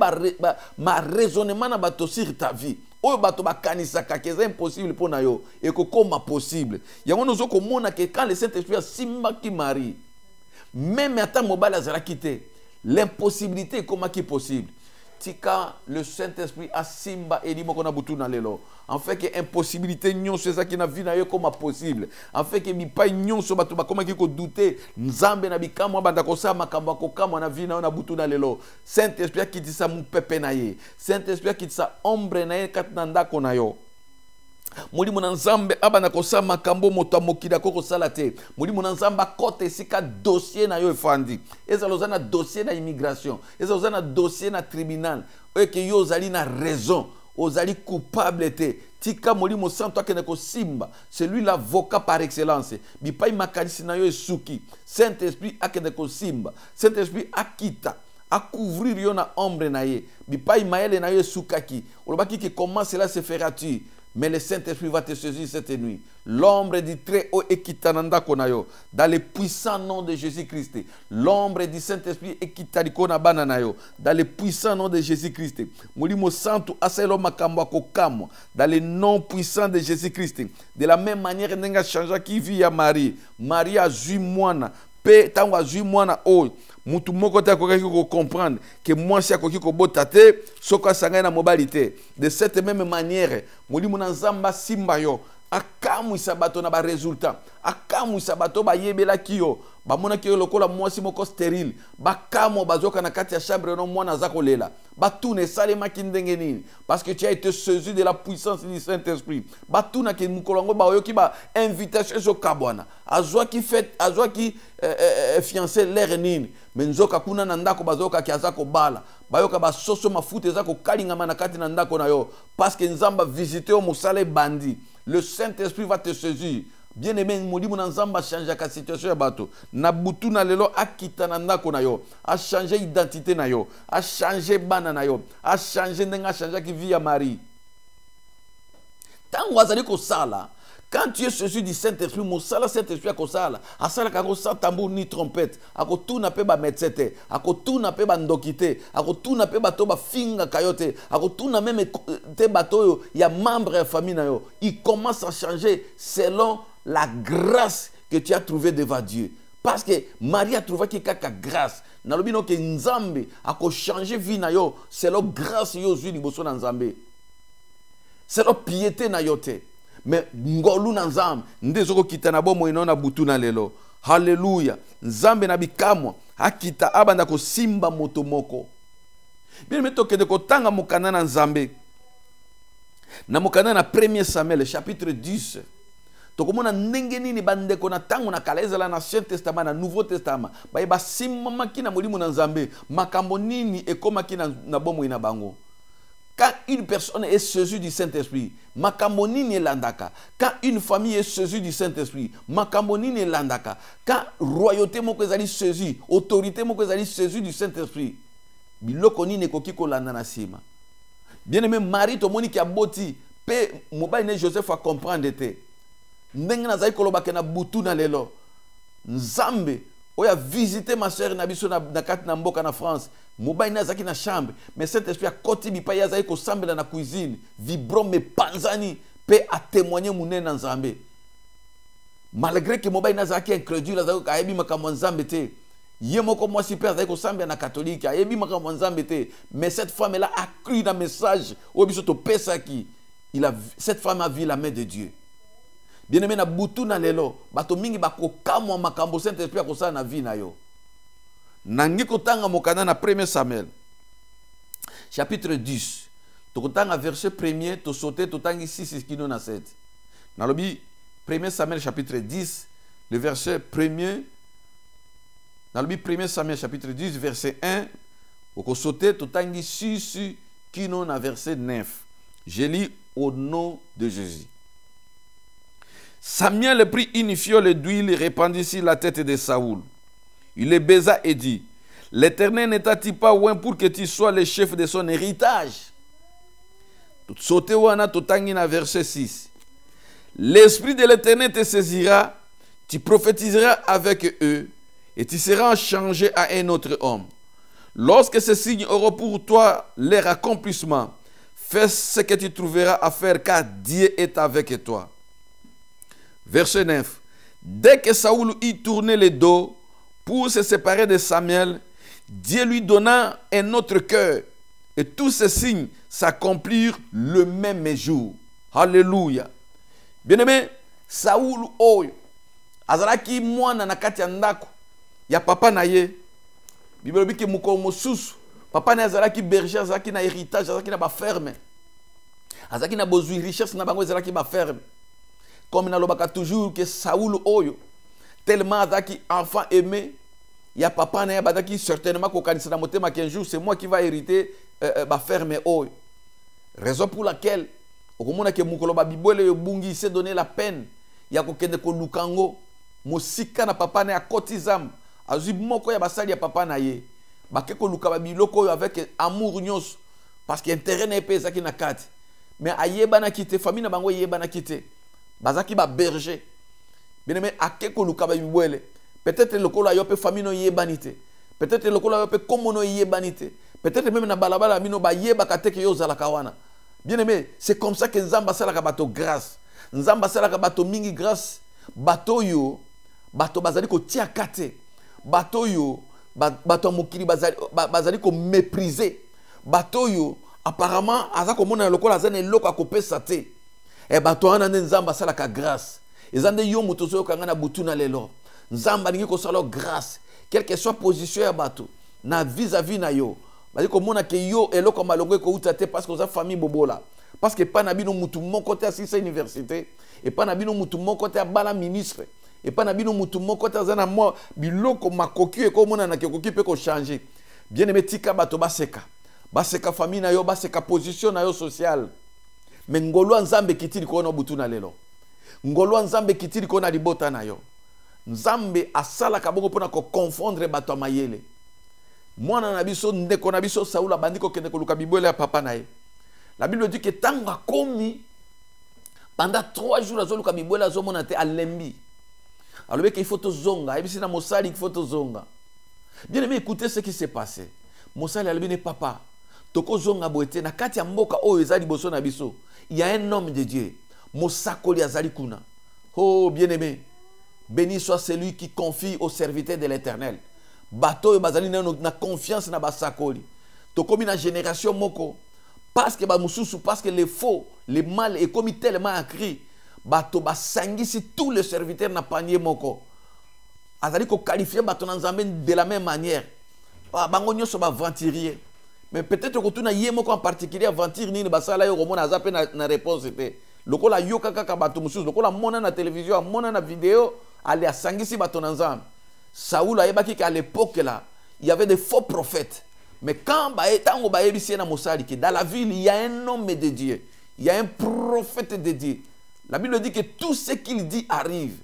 ma raisonnement na bato sur ta vie. Oyo bato ba kanisa ka keza impossible pour na yo et ko koma possible. Yango nozo ko mona que quand le Saint-Esprit a simba ki Marie, même attends mobile azala quitté, l'impossibilité est comme qui possible. Tika le Saint-Esprit a simba et limo kona butu na lelo. En fait que impossibilité nyon c'est ça qui na vie na yo comme possible. En fait que mi pa nyon so bato ba comme qui ko douter nzambe na bikamo banda ko sa makambo ko kama na vie na butu na lelo. Saint-Esprit a kiti sa mu pepe na ye. Saint-Esprit a kiti sa ombre na ye katnanda ko na yo. Muli mona nzambe abana ko sa makambo moto mokida ko sala te. Muli mona nzamba kote sika dossier na yo efandi. Eza lozana dossier na immigration. Eza lozana dossier na tribunal. Et que yo zali na raison. Ozali coupable te. Tika moli mo santo akene ko simba. C'est lui l'avocat par excellence. Bi pa makanisi na yo esuki. Saint-Esprit akene ko simba. Saint-Esprit akita. A couvrir yo na ombre na ye. Bi pa maele na yo esukaki. Olobaki que comment cela se fera-t-il? Mais le Saint-Esprit va te saisir cette nuit. L'ombre du Très-Haut ekitananda konayo. Dans le puissant nom de Jésus-Christ. L'ombre du Saint-Esprit ekitarikona bananayo. Dans le puissant nom de Jésus-Christ. Mulimo santo aselo makambo akokamo. Dans le nom puissant de Jésus-Christ. De la même manière, nenga changea qui vit à Marie. Marie a zui moana. Pe tango a zui moana oy. Mutu moko te akoki ko comprendre que moi si akoki ko botate soka sanga na mobilité. De cette même manière, molimo na nzamba simba yo akamu isabato na ba résultat. Akamu isabato ba yebela kiyo. Ba mona kiyo lokola mwasi moko stérile. Ba kamo bazoka na kati ya chambre no mwana zako lela. Ba tune sale makindenge nini parce que tu as été saisi de la puissance du Saint-Esprit. Ba tuna ke mukolongo ba yoki ba invitation zo kabwana. Azwa ki fait azwa ki fiancé l'air nini. Menzoka kuna na ndako bazoka kiazako bala. Bayoka ba soso mafuta zako kalinga manakati na ndako na yo parce que nzamba visiter au musale bandi. Le Saint-Esprit va te saisir. Bien-aimé, Modimu Nzamba change la situation ya bato. Na butu na lelo akita na ndako na yo. A changer identité na yo. A changer bana na yo. A changer ndenga changer ki vie ya Marie. Tango azali ko sala. Quand tu es saisi du Saint-Esprit, mon sala Saint-Esprit a ko sala. A sala ka ko sa tambour ni trompette. A ko tu na pe ba metsete. A ko tu na pe ba ndokite. A ko tu na pe ba to ba finga kayote. A ko tu na même te bato yo ya membre ya famille na yo. Il commence à changer selon la grâce que tu as trouvée devant Dieu. Parce que Marie a trouvé qu'il y a grâce. Nalobi no ke Nzambe a ko changer vie na yo selon grâce yo zui liboso na Nzambe. Selon piété na yo te. Mais ngolu na Nzambe ndezoko kitana bomo inona butu na lelo. Hallelujah. Nzambe na bikamwa akita abanda ko simba moto moko. Bien meto ke de ko tanga mokana na Nzambe. Na mokana na 1er Samuel chapitre 10. Tokomona ndenge nini bandeko na tango na kala ezala na Ancien Testament na Nouveau Testament ba simamaki na molimo na Nzambe makambo nini ekomaki na bomo ina bango. Quand une personne est saisie du Saint-Esprit, makambo nini elandaka. Quand une famille est saisie du Saint-Esprit, makambo nini elandaka. Quand royauté moko ezali saisie, autorité moko ezali saisie du Saint-Esprit, biloko nini ekoki kolanda na sima. Bien-aimé Marie tomoni ki aboti pe mobile ne Joseph a comprendre te. Ndenge nazali kolobaka na butu na lelo. Nzambe oya visiter ma soeur na biso na kati na mboka na France. Mobile nazaki na chambre, mais Saint-Esprit a koti bipa yazali ko sambela na cuisine, vibro me panzani pe a témoigner mune na Nzambe. Malgré que mobile nazaki incrédule azali ka yebi makambo Nzambe te. Ye moko mwasi pe azali ko sambela na catholique, yebi makambo Nzambe te, mais cette femme là a cru dans message o biso to pesa ki. Cette femme a vu la main de Dieu. Bien-aimé na butu na lelo, bato mingi bako kamwa makambo Saint-Esprit akosala na vie na yo. Nangi kotanga mokana na 1er Samuel chapitre 10. Tokotanga verset 1er, to sauter totangi 6 kino na 7. Nalobi 1er Samuel chapitre 10, le verset 1er. Nalobi 1er Samuel chapitre 10 verset 1, oko sauter totangi 6 kino na verset 9. Je lis au nom de Jésus. Samuel prit une fiole d'huile et répandit sur la tête de Saoul. Il le baisa et dit, l'Éternel n'est-il pas loin pour que tu sois le chef de son héritage? Sauté wana totangi na verset 6. L'Esprit de l'Éternel te saisira, tu prophétiseras avec eux et tu seras changé à un autre homme. Lorsque ces signes auront pour toi leur accomplissement, fais ce que tu trouveras à faire car Dieu est avec toi. Verset 9. Dès que Saoul y tournait le dos pour se séparer de Samuel, Dieu lui donna un autre cœur et tous ces signes s'accomplirent le même jour. Alléluia. Bien-aimé, Saoul oyo azalaki mwana na kati ya ndako ya papa na ye. Bible biki mukolo mosusu papa na azalaki berger, azalaki na héritage, azalaki na ba ferme. Azalaki na bozui richesse na bango azalaki ba ferme. Comme nous l'avons toujours que Saoul oyo tellement azaki enfant aimé, il y a papa na badaki certainement ko kanisa na motema qu'un jour c'est moi qui va hériter ba ferme oyo. Raison pour laquelle okomona ke mukolo ba bibwele yo bungi s'est donné la peine ya ko kende ko lukango mosika na papa na kotizam azui moko ya basali ya papa na ye ba ke ko luka ba biloko yo avec amour nyos parce que intérêt na pesa ki na kati. mais ayeba na kité famille na bango yeba na kité bazaki ba berger bien aimé akeko luka ba bibwele peut-être lokola yo pe famille no yeba nité peut-être lokola yo pe komono yeba nité peut-être même na balabala mino ba yeba kateke yo zala kawana bien aimé c'est comme ça que nzamba sala ka bato grâce nzamba sala ka bato mingi grâce bato yo bato bazali ko tia kate bato yo bato mokili bazali ko mépriser bato yo apparemment aza komona lokola aza na eloko akopesa te e bato wana nde nzamba asalaka grâce eza nde yo moto ozoyokanga na butu na lelo nzamba alingi kosala grâce quelle que soit position ya bato na vis-à-vis na yo bazali komona ke yo eloko malongo ekouta te parce que oza famille bobola parce que epai na bino mutu moko te asisa université epai na bino mutu moko te abala ministre epai na bino mutu moko te aza na mwa biloko makoki ekomona na kekoki mpe kochange bien aimé tika bato baseka famille na yo baseka position na yo sociale mais ngolo nzambe kitili ko na butu na lelo ngolo nzambe kitili ko na libota na yo nzambe asala kaboko pona ko confondre bato mayele mwana na biso ndeko na biso Saula bandiko kende ko luka bibwele ya papa na ye la Bible dit que tanga komi pendant 3 jours azo luka bibwele azo mona te alembi alors qu'il faut to zonga et puis na mosali il faut to zonga bien aimé écoutez ce qui s'est passé mosali alibine papa toko zonga boete na kati ya mboka oyo ezali boso na biso il y a un homme de Dieu mosakoli azali kuna oh bien aimé béni soit celui qui confie au serviteur de l'Éternel bato bazali na confiance na basakoli tokomi na génération moko parce que ba mususu parce que les faux les mal est comme tellement écrit bato basangisi tous les serviteurs na panier moko azali ko qualifier bato na nzambe de la même manière bango nyoso ba venturier mais peut-être que tu na yemoko en particulier aventure nini basala yo komona azape na réponse te lokola yoka kaka bato mususu lokola mona na télévision mona na vidéo ali asangisi bato na nzambe Saoul ayebaki qu'à l'époque là il y avait des faux prophètes mais quand tango ba yebisi na mosali que dans la ville il y a un homme de Dieu il y a un prophète de Dieu la Bible dit que tout ce qu'il dit arrive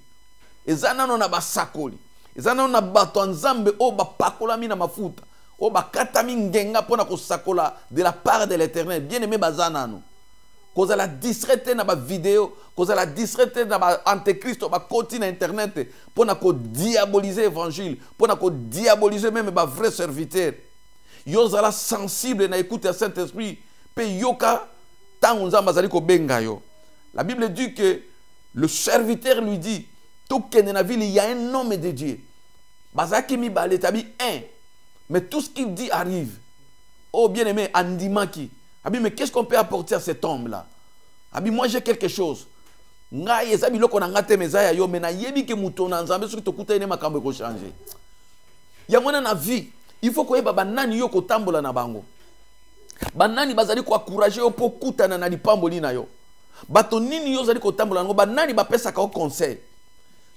ezana no na basakoli ezana no na bato nzambe o ba pakola mina mafuta o ba katami ngenga pona ko sakola de la part de l'Éternel bien aimé bazana no cause la distraite na ba vidéo cause la distraite na ba antéchrist ba koti na internet pona ko diaboliser évangile pona ko diaboliser même ba vrai serviteur yo zala sensible na écoute à Saint-Esprit pe yoka tango nzamba zali ko benga yo. La Bible dit que le serviteur lui dit tout kene na ville il y a un homme de Dieu bazaki mi balé tabi un mais tout ce qu'il dit arrive. Oh bien aimé andimaki abi mais qu'est-ce qu'on peut apporter à cet homme là abi moi j'ai quelque chose ngai ezabi loko na ngate mezaya yo mais na yebi ke muto na nzambe soki tokuta ene makambo ko changer yango na vie il faut koyeba banani yo kotambola na bango banani bazali ko encourager yo po kutana na lipamboli na yo bato nini yo zali kotambola ngo banani bapesa ka conseil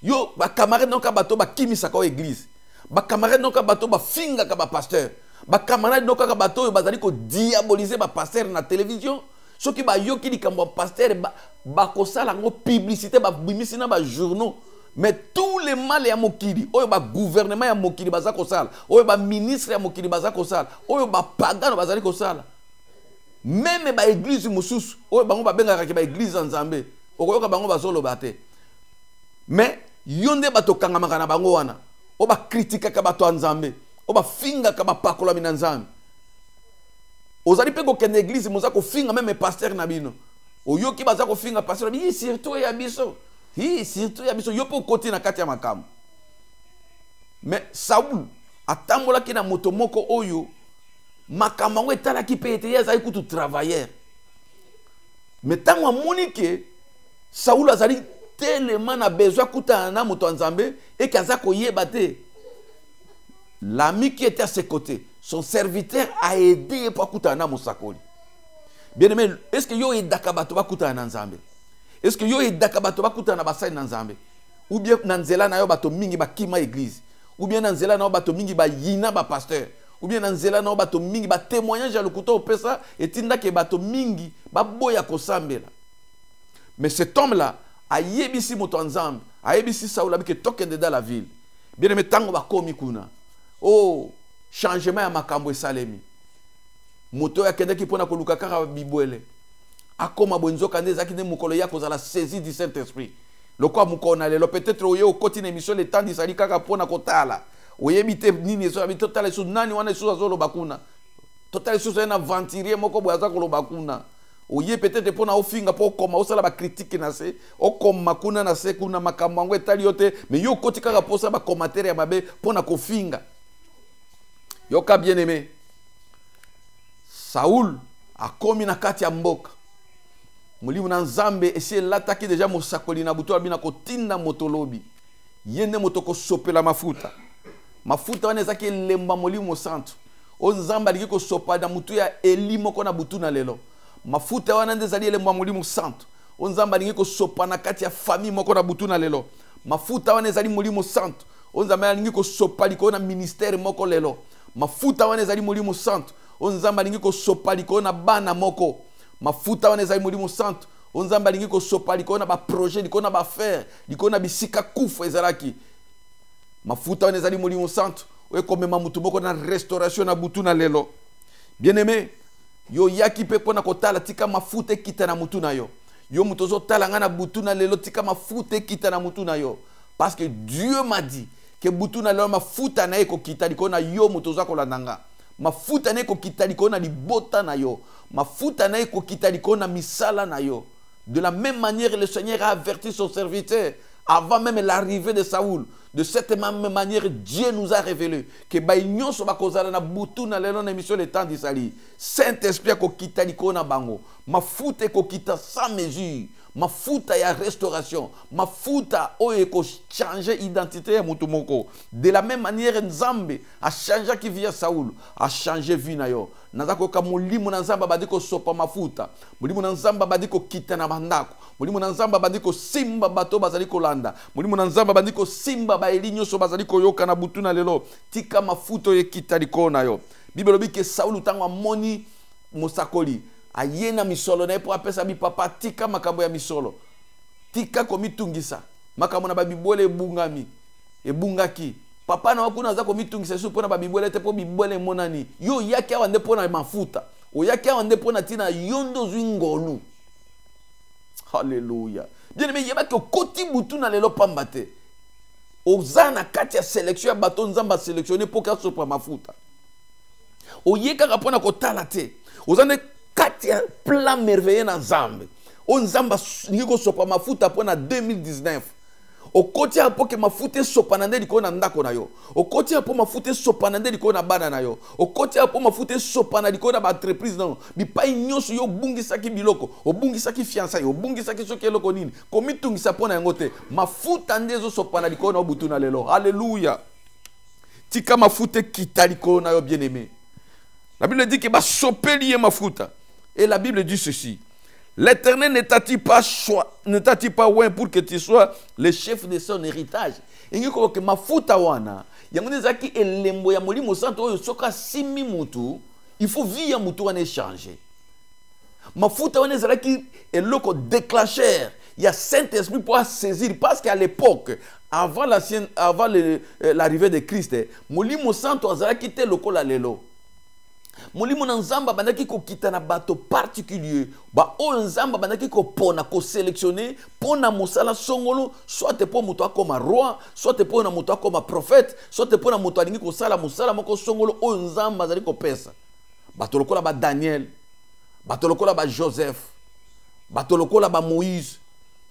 yo ba camarade noka bato ba kimisa ka église ba camarade noka bato ba finga ka ba pasteur ba camarade noka ka bato yo bazali ko diaboliser ba pasteur na télévision soki ba yoki likambo pasteur ba kosala ngo publicité ba bimisi na ba journaux mais tous les mal ya mokili oyo ba gouvernement ya mokili baza kosala oyo ba ministre ya mokili baza kosala oyo ba pagano bazali kosala même ba église mususu oyo bango ba bengaka ke ba église nzambe okoyoka bango bazoloba te mais yonde bato kangamaka na bango wana o ba critique ka bato nzambe o ba finga ka ba pakola mina nzambe ozali pe ko kende église moza ko finga même pasteur na bino oyoki baza ko finga pasteur bi surtout ya biso hi surtout ya biso yo po koti na kati ya makamu mais Saoul atambola ki na moto moko oyo makambo ngo etala ki pe ete yazali kutu travailleur mais tango amoni ke Saoul azali tellement na besoin kuta na moto nzambe et kaza ko yeba te l'ami qui était à ses côtés son serviteur a aidé pour kuta na mosakoli bien aimé est-ce que yo edaka bato ba kuta na nzambe est-ce que yo edaka bato ba kuta na basai na nzambe ou bien na nzela na yo bato mingi ba kima église ou bien na nzela na yo bato mingi ba yina ba pasteur ou bien na nzela na yo bato mingi ba témoignage ya lokuto opesa etinda ke bato mingi ba boya kosambela mais cet homme là a yebisi moto nzambe a yebisi Saoul abi ke tokende dans la ville bien aimé tango ba komi kuna oh changement ya makambo esalemi moto ya kende ki pona koluka kaka bibwele akoma bonzoka nde ezalaki nde mokolo ya kozala saisi du Saint-Esprit. Lokwa mukona lelo peut-être oye okoti na émission le temps disali kaka pona kotala. Oyebi te nini ezo abi totala su nani wana ezo azoloba kuna. Totala su na venturier moko boya za koloba kuna. Oye peut-être pona ofinga po koma osala ba critique na se okoma kuna na se kuna makambo ngo etali yote mais yo koti kaka posa ba commentaire ya mabe pona kofinga. Yoka bien-aimé. Saoul akomi na kati ya mboka. Molimo na Nzambe esi lataki deja mosakoli na buto abina kotinda motolobi. Yende motoko sopela mafuta. Mafuta wana ezaki lemba molimo santo. O Nzambe aliki ko sopa na mutu ya Eli moko na butu na lelo. Mafuta wana ndezali elemba molimo santo. O Nzambe aliki ko sopa na kati ya famille moko na butu na lelo. Mafuta wana ezali molimo santo. O Nzambe aliki ko sopa liko na ministère moko lelo. Mafuta wana ezali molimo santo. O Nzambe aliki ko sopa liko na bana moko. Mafuta wana ezali molimo santo. O Nzambe alingi ko sopa liko na ba projet, liko na ba faire, liko na bisika kufu ezalaki. Mafuta wana ezali molimo santo. Oye komema mutu moko na restauration na butu na lelo. Bien-aimé, yo yaki pe pona kotala tika mafuta kita na mutu na yo. Yo mutu zo tala nga na butu na lelo tika mafuta kita na mutu na yo. Parce que Dieu m'a dit que butu na lelo mafuta na eko kita liko na yo mutu zo kolandanga. Mafuta na eko kita liko na libota na yo. Mafuta na eko kita liko na misala na yo. De la même manière, le Seigneur a averti son serviteur avant même l'arrivée de Saoul. De cette même manière, Dieu nous a révélé que baïnyon so bakozala na butu na lelo na émission le temps d'Isali. Saint-Esprit ko kita liko na bango. Mafuta ko kita sans mesure. Mafuta ya restauration. Mafuta oye ko changer identité ya mutu moko. De la même manière, Nzambe a changé qui via Saoul, a changé vie na yo. Nazako ka molimo na Nzamba badiko sopa mafuta. Molimo na Nzamba badiko kita na bandako. Molimo na Nzamba badiko simba bato bazali kolanda. Molimo na Nzamba badiko simba ba elinyo so bazali koyoka na butu na lelo. Tika mafuta ye kita liko na yo. Bible lobi ke Saoul tangwa moni mosakoli. Ayena misolo na epo apesa bi papa tika makambo ya misolo. Tika komitungisa. Makambo na babibole ebungami. Ebungaki. Papa na wakuna za komitungisa su pona babibole te po bibole monani. Yo yaki awande pona mafuta. O yaki awande pona tina yondo zwingolu. Hallelujah. Bien aimé, yeba ko koti butu na lelo pambate. Ozana kati ya sélection ya bato Nzamba sélectionner pour ka sopa mafuta. O yeka kapona ko talate. Ozane kati ya plan merveilleux na Nzambe. O Nzamba ngiko sopa mafuta pona 2019. O koti apo ke mafuta sopa na ndeli ko na ndako na yo. O koti apo mafuta sopa na ndeli ko na bana na yo. O koti apo mafuta sopa na liko na ba entreprise na yo. Bi pa nyonso yo bungisaki biloko, o bungisaki fiançailles, o bungisaki soki eloko nini. Komitungisa pona yango te. Mafuta ndezo sopa na liko na butu na lelo. Alléluia. Tika mafuta kita liko na yo bien-aimé. La Bible dit que ba sopeli mafuta. Et la Bible dit ceci. L'Éternel ne t'a-t-il pas oint pour que tu sois le chef de son héritage. Et nous que mafuta wana, yamunezaki elembo ya molimo santo oyo soka simi mutu, il faut via mutu wana changer. Mafuta wana ezalaki eloko déclencheur, il y a Saint-Esprit pour saisir parce qu'à l'époque avant l'arrivée de Christ, molimo santo azalaki te lokola lelo. Molimo na Nzamba bandaki ko kita na bato particulier ba o Nzamba bandaki ko pona ko sélectionner pona mosala songolo soit pour muto akoma roi soit pour na muto akoma prophète soit pour na muto alingi ko sala mosala moko songolo o Nzamba zali ko pesa bato lokola ba Daniel bato lokola ba Joseph bato lokola ba Moïse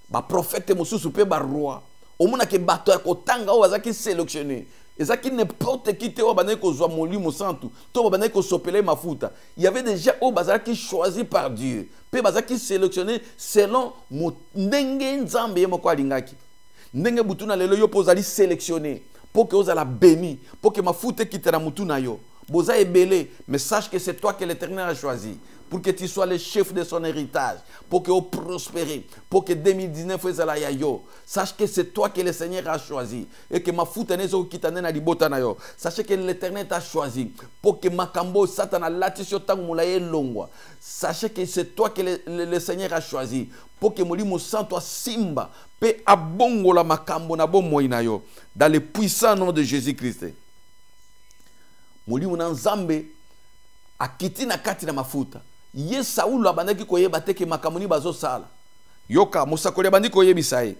ba prophète mosusu pe ba roi omona ke bato ya kotanga o bazaki sélectionner. Et ça qui n'importe qui te obanaï ko zwa molimo santu, to obanaï ko sopele mafuta. Il y avait déjà au bazar qui choisi par Dieu. Pe bazar qui sélectionné selon ndenge Nzambe yemo kwa lingaki. Ndenge butuna lelo yo pozali sélectionné pour que ozala béni, pour que mafuta qui te na mutuna yo. Boza ebele, mais sache que c'est toi que l'Éternel a choisi. Pour que tu sois le chef de son héritage, pour que tu prospères, pour que 2019 yo. Sache que c'est toi que le Seigneur a choisi et que ma foute nezo kitane na libota na yo. Sachez que l'Éternel t'a choisi pour que makambo satana latisio tang mulaye longwa. Sachez que c'est toi que le Seigneur a choisi pour que molimo santo simba pe abongo la makambo na bo moina yo dans le puissant nom de Jésus-Christ. Molimo na Nzambe akiti na kati na mafuta. ye Saul abandaki koyeba te ke makamoni bazo sala. Yoka mosakoli abandi koyebisa ye.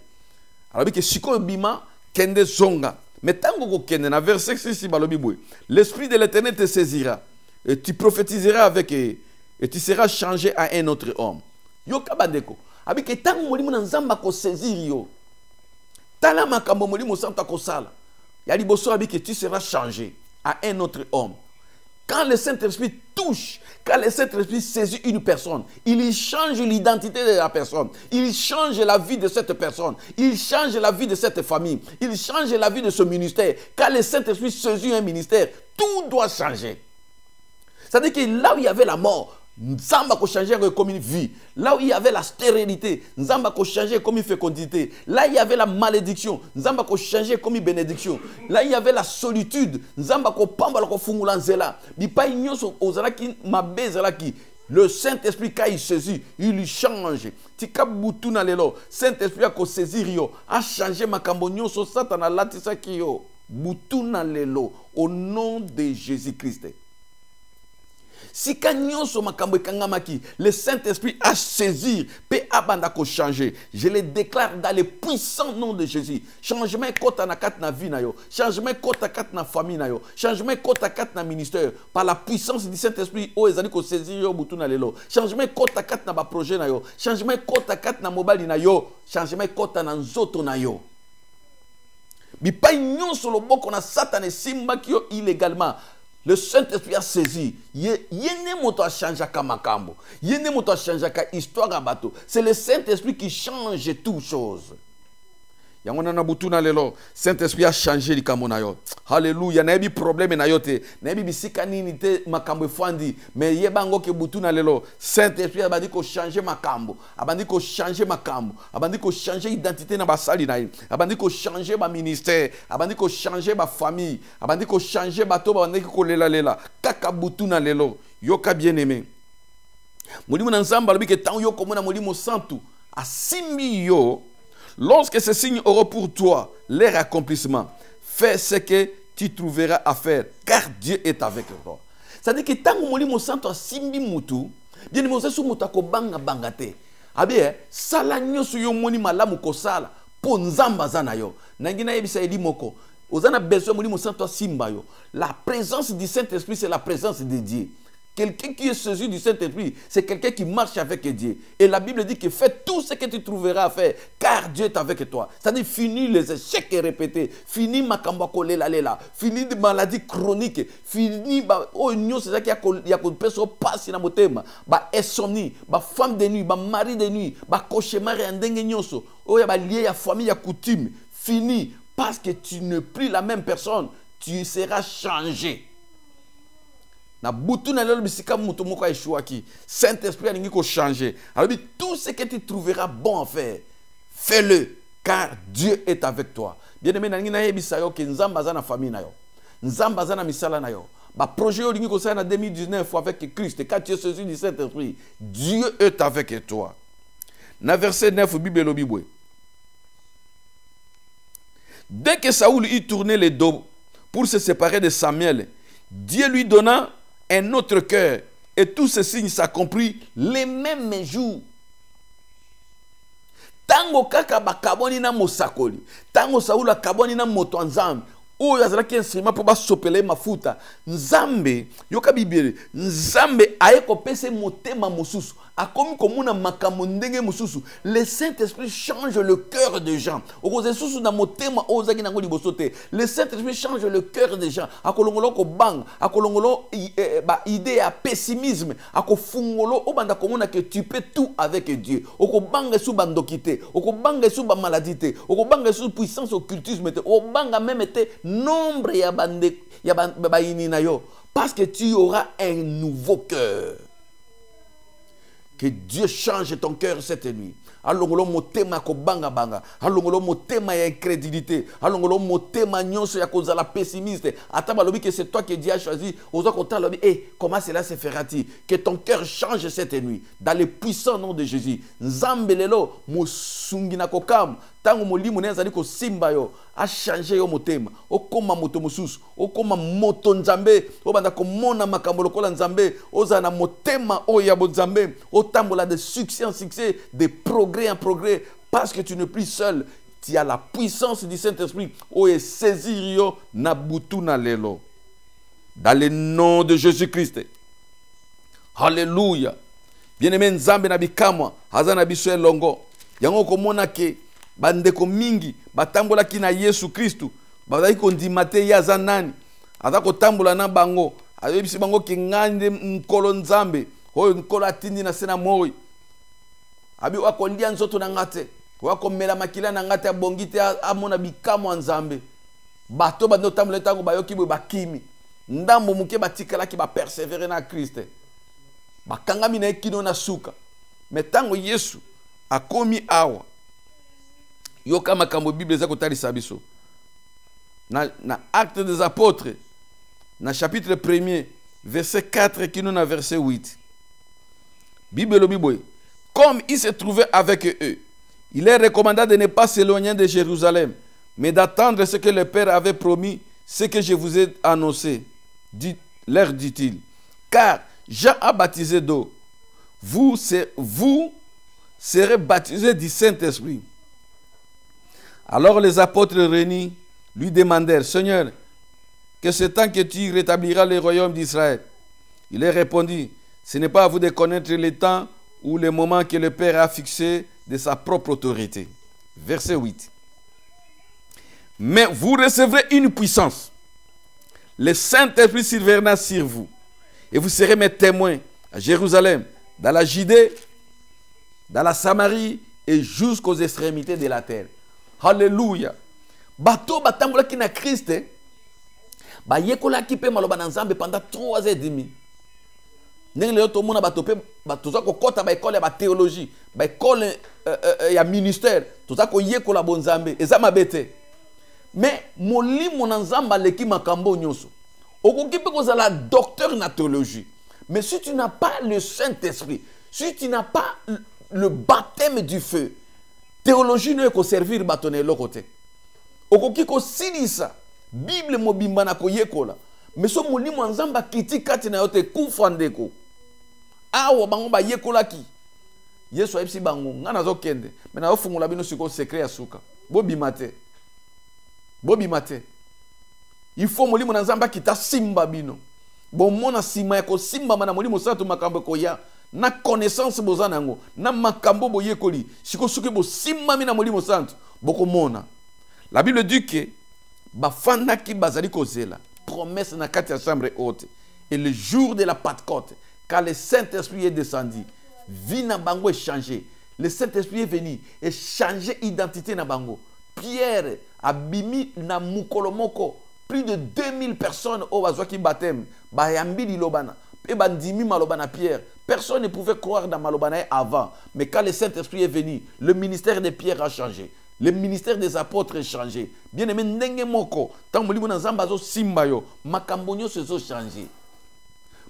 Alors que siko bima kende zonga. Mais tango ko kende na verset 6 balobi boy. L'esprit de l'Éternel te saisira et tu prophétiseras avec et tu seras changé à un autre homme. Yoka bandeko. Abi ke tango molimo na nzamba ko saisir yo. Tala makambo molimo santa ko sala. Ya liboso abi que tu seras changé à un autre homme. Quand le Saint-Esprit touche, quand le Saint-Esprit saisit une personne, il change l'identité de la personne, il change la vie de cette personne, il change la vie de cette famille, il change la vie de ce ministère. Quand le Saint-Esprit saisit un ministère, tout doit changer. C'est-à-dire que là où il y avait la mort, Nzamba ko changer comme une vie. Là où il y avait la stérilité, Nzamba ko changer comme une fécondité. Là où il y avait la malédiction, Nzamba ko changer comme une bénédiction. Là où il y avait la solitude, Nzamba ko pamba ko fungula nzela. Bipa nyonso ozalaki mabe zalaki. Le Saint-Esprit quand il saisit, il lui change. Tika butu na lelo, Saint-Esprit a ko saisir yo, a changer makambo nyonso satana latisa ki yo. Butu na lelo au nom de Jésus-Christ. Si le Saint-Esprit a saisi, peut abandako changer. Je le déclare dans le puissant nom de Jésus. Changement kota na kat na vie na yo. Changement kota kat na famille na yo. Changement kota kat na ministère. Par la puissance du Saint-Esprit, oh ezali ko saisir yo butu na lelo. Changement kota kat na ba projet na yo. Changement kota kat na mobile na yo. Changement kota na nzoto na yo. Bipa nyonso loboko na Satan simba ki yo illégalement. Le Saint-Esprit a saisi. Yene moto a changé kamakambo. Yene moto a changé ka histoire à bateau. C'est le Saint-Esprit qui change toutes choses. Yangona na butuna lelo. Saint-Esprit a changé li kamona yo. Alléluia. Na yebi problème na yo te. Na yebi bisika nini te makambo fandi. Mais yebango ke butuna lelo. Saint-Esprit a bandi ko changer makambo. Abandi ko changer makambo. Abandi ko changer identité na basali na ye. Abandi ko changer ba ministère. Abandi ko changer ba famille. Abandi ko changer bato ba bandi ko lela. Kaka butuna lelo. Yoka bien-aimé. Molimo na nzamba lobi ke tan yo komona molimo santu. Asimbi yo. Lorsque ces signes auront pour toi leur accomplissement, fais ce que tu trouveras à faire, car Dieu est avec toi. C'est-à-dire que tant que molimo santo simbi mutu, bien mose su muta ko banga bangate. Abie sala nyoso yo moni malamu ko sala po nzamba zana yo. Nangina yebisa elimoko. Ozana besoin molimo santo simba yo. La présence du Saint-Esprit, c'est la présence de Dieu. Quelqu'un qui est saisi du Saint-Esprit, c'est quelqu'un qui marche avec Dieu. Et la Bible dit que fais tout ce que tu trouveras à faire, car Dieu est avec toi. C'est-à-dire, finis les échecs répétés, finis makambako lela, finis des maladies chroniques, finis oh non c'est ça qui a une personne passe na motema, ba insomnie, ba femme de nuit, ba mari de nuit, ba cauchemar ndenge nyonso, oh ya ba lié ya famille ya coutume, finis parce que tu n'es plus la même personne, tu seras changé. Na butu na lelo bisika mutu moko eshuaki. Saint-Esprit alingi ko changer. Alors tout ce que tu trouveras bon à faire, fais-le car Dieu est avec toi. Bien-aimé na ngina yebisa yo ke nzamba za na famille na yo. Nzamba za na misala na yo. Ba projet yo lingi ko sa na 2019 avec Christ. Quand tu es saisi du Saint-Esprit, Dieu est avec toi. Na verset 9 Bible lobi boy. Dès que Saoul y tournait le dos pour se séparer de Samuel, Dieu lui donna un autre cœur, et tous ces signes s'accomplissent les mêmes jours. Tango kaka bakaboni na mosakoli, tango Saoul akaboni na moto nzambe, oyo azalaki instrument po basopele mafuta, nzambe yoka bibele, nzambe aye kopese motema mosusu, akomi komuna makambo ndenge mosusu. Le Saint-Esprit change le cœur des gens. Okoze susu na motema ozaki nango liboso te. Le Saint-Esprit change le cœur des gens. Akolongolo ko bang, akolongolo ba idée à pessimisme, akofungolo obanda komona que tu peux tout avec Dieu. Okobanga sou bandokité, okobanga sou ba maladité, okobanga sou puissance occultisme te, okobanga même te nombre ya bande ya ba inina yo, parce que tu auras un nouveau cœur. Que Dieu change ton cœur cette nuit. Alongolo motema ko banga banga. Alongolo motema ya incrédulité. Alongolo motema nyonso ya kozala pessimiste. Ataba lobi que c'est toi que Dieu a choisi. Ozo kota lobi comment cela se fera-t-il? Que ton cœur change cette nuit. Dans le puissant nom de Jésus. Nzambe lelo mo sungina kokam. tango molimo ne azali ko simba yo a changer yo motema okoma moto mosusu okoma moto nzambe obanda komona makambo lokola nzambe oza na motema o ya bonzambe otambola de succès en succès, de progrès en progrès, parce que tu n'es plus seul, tu as la puissance du Saint-Esprit o e saisir yo na butu na lelo dans le nom de Jésus-Christ. Alléluia. Bien-aimé nzambe na bikamwa hazana biso elongo yango komona ke bandeko mingi batambola ki na Yesu Kristu bazali kondima te ye aza nani aza kotambola na bango ayebisi bango ke ngande nkolo nzambe oyo nkolo atindi na se na moi abi wakolia nzoto na ngate wakomela makila na ngate abongi te amona bikamwa nzambe bato bando tambola tango bayoki bo bakimi ndambo muke batikala ki ba persévérer na Christ bakangami na ekino na suka metango Yesu akomi awa yoka makambo Bible za kotalisa biso na Actes des Apôtres na chapitre 1er verset 4 kino na verset 8 Bible lobiboy comme il se trouvait avec eux il est recommandé de ne pas s'éloigner de Jérusalem mais d'attendre ce que le Père avait promis, ce que je vous ai annoncé leur dit-il, car Jean a baptisé d'eau. Vous serez baptisés du Saint-Esprit. Alors les apôtres réunis lui demandèrent, Seigneur, que ce temps que tu rétabliras le royaume d'Israël. Il leur répondit, ce n'est pas à vous de connaître le temps ou le moment que le Père a fixé de sa propre autorité. Verset 8. Mais vous recevrez une puissance. Le Saint-Esprit surviendra sur vous. Et vous serez mes témoins à Jérusalem, dans la Judée, dans la Samarie et jusqu'aux extrémités de la terre. Alléluia. Bato batambola ki na Christ. Ba yekola ki pe maloba na Nzambe pendant 3 ans et demi. Ndenge leo to mona bato pe batoza ko kota ba école ya théologie, ba école ya ministère, toza ko yekola bon Nzambe, eza mabete. Mais molimo na Nzamba leki makambo nyoso. Okoki pe kozala docteur na théologie. Mais si tu n'as pas le Saint-Esprit, si tu n'as pas le baptême du feu, théologie ne ko servir batone lo côté. Okoki ko silisa Bible mobimba na ko yekola. Mais so molimo Nzamba kiti kati na yote kufandeko. Awo bango ba yekola ki. Yesu ayebisi bango ngana zo kende. Mais na ofungula bino siko secret ya suka. Bobimate. Bobimate. Il faut molimo na Nzamba kita simba bino. Bon mona sima ya ko simba mana molimo santu makambo ko ya na connaissance bozana ngo na makambo boyekoli siko suki bo simba mina molimo santu boko mona. La Bible dit que bafanda ki bazali kozela promesse na kati ya chambre haute et le jour de la Pentecôte quand le Saint-Esprit est descendu vie na bango est changé. Le Saint-Esprit est venu et changer identité na bango. Pierre a bimi na mukolomoko plus de 2000 personnes au bazwaki baptême bayambi lobana et bandimi malobana Pierre. Personne ne pouvait croire dans malobana avant, mais quand le Saint-Esprit est venu, le ministère de Pierre a changé. Le ministère des apôtres a changé. Bien aimé ndenge moko tant molimo na Nzambe zo simba yo makambo nyonso zo changé.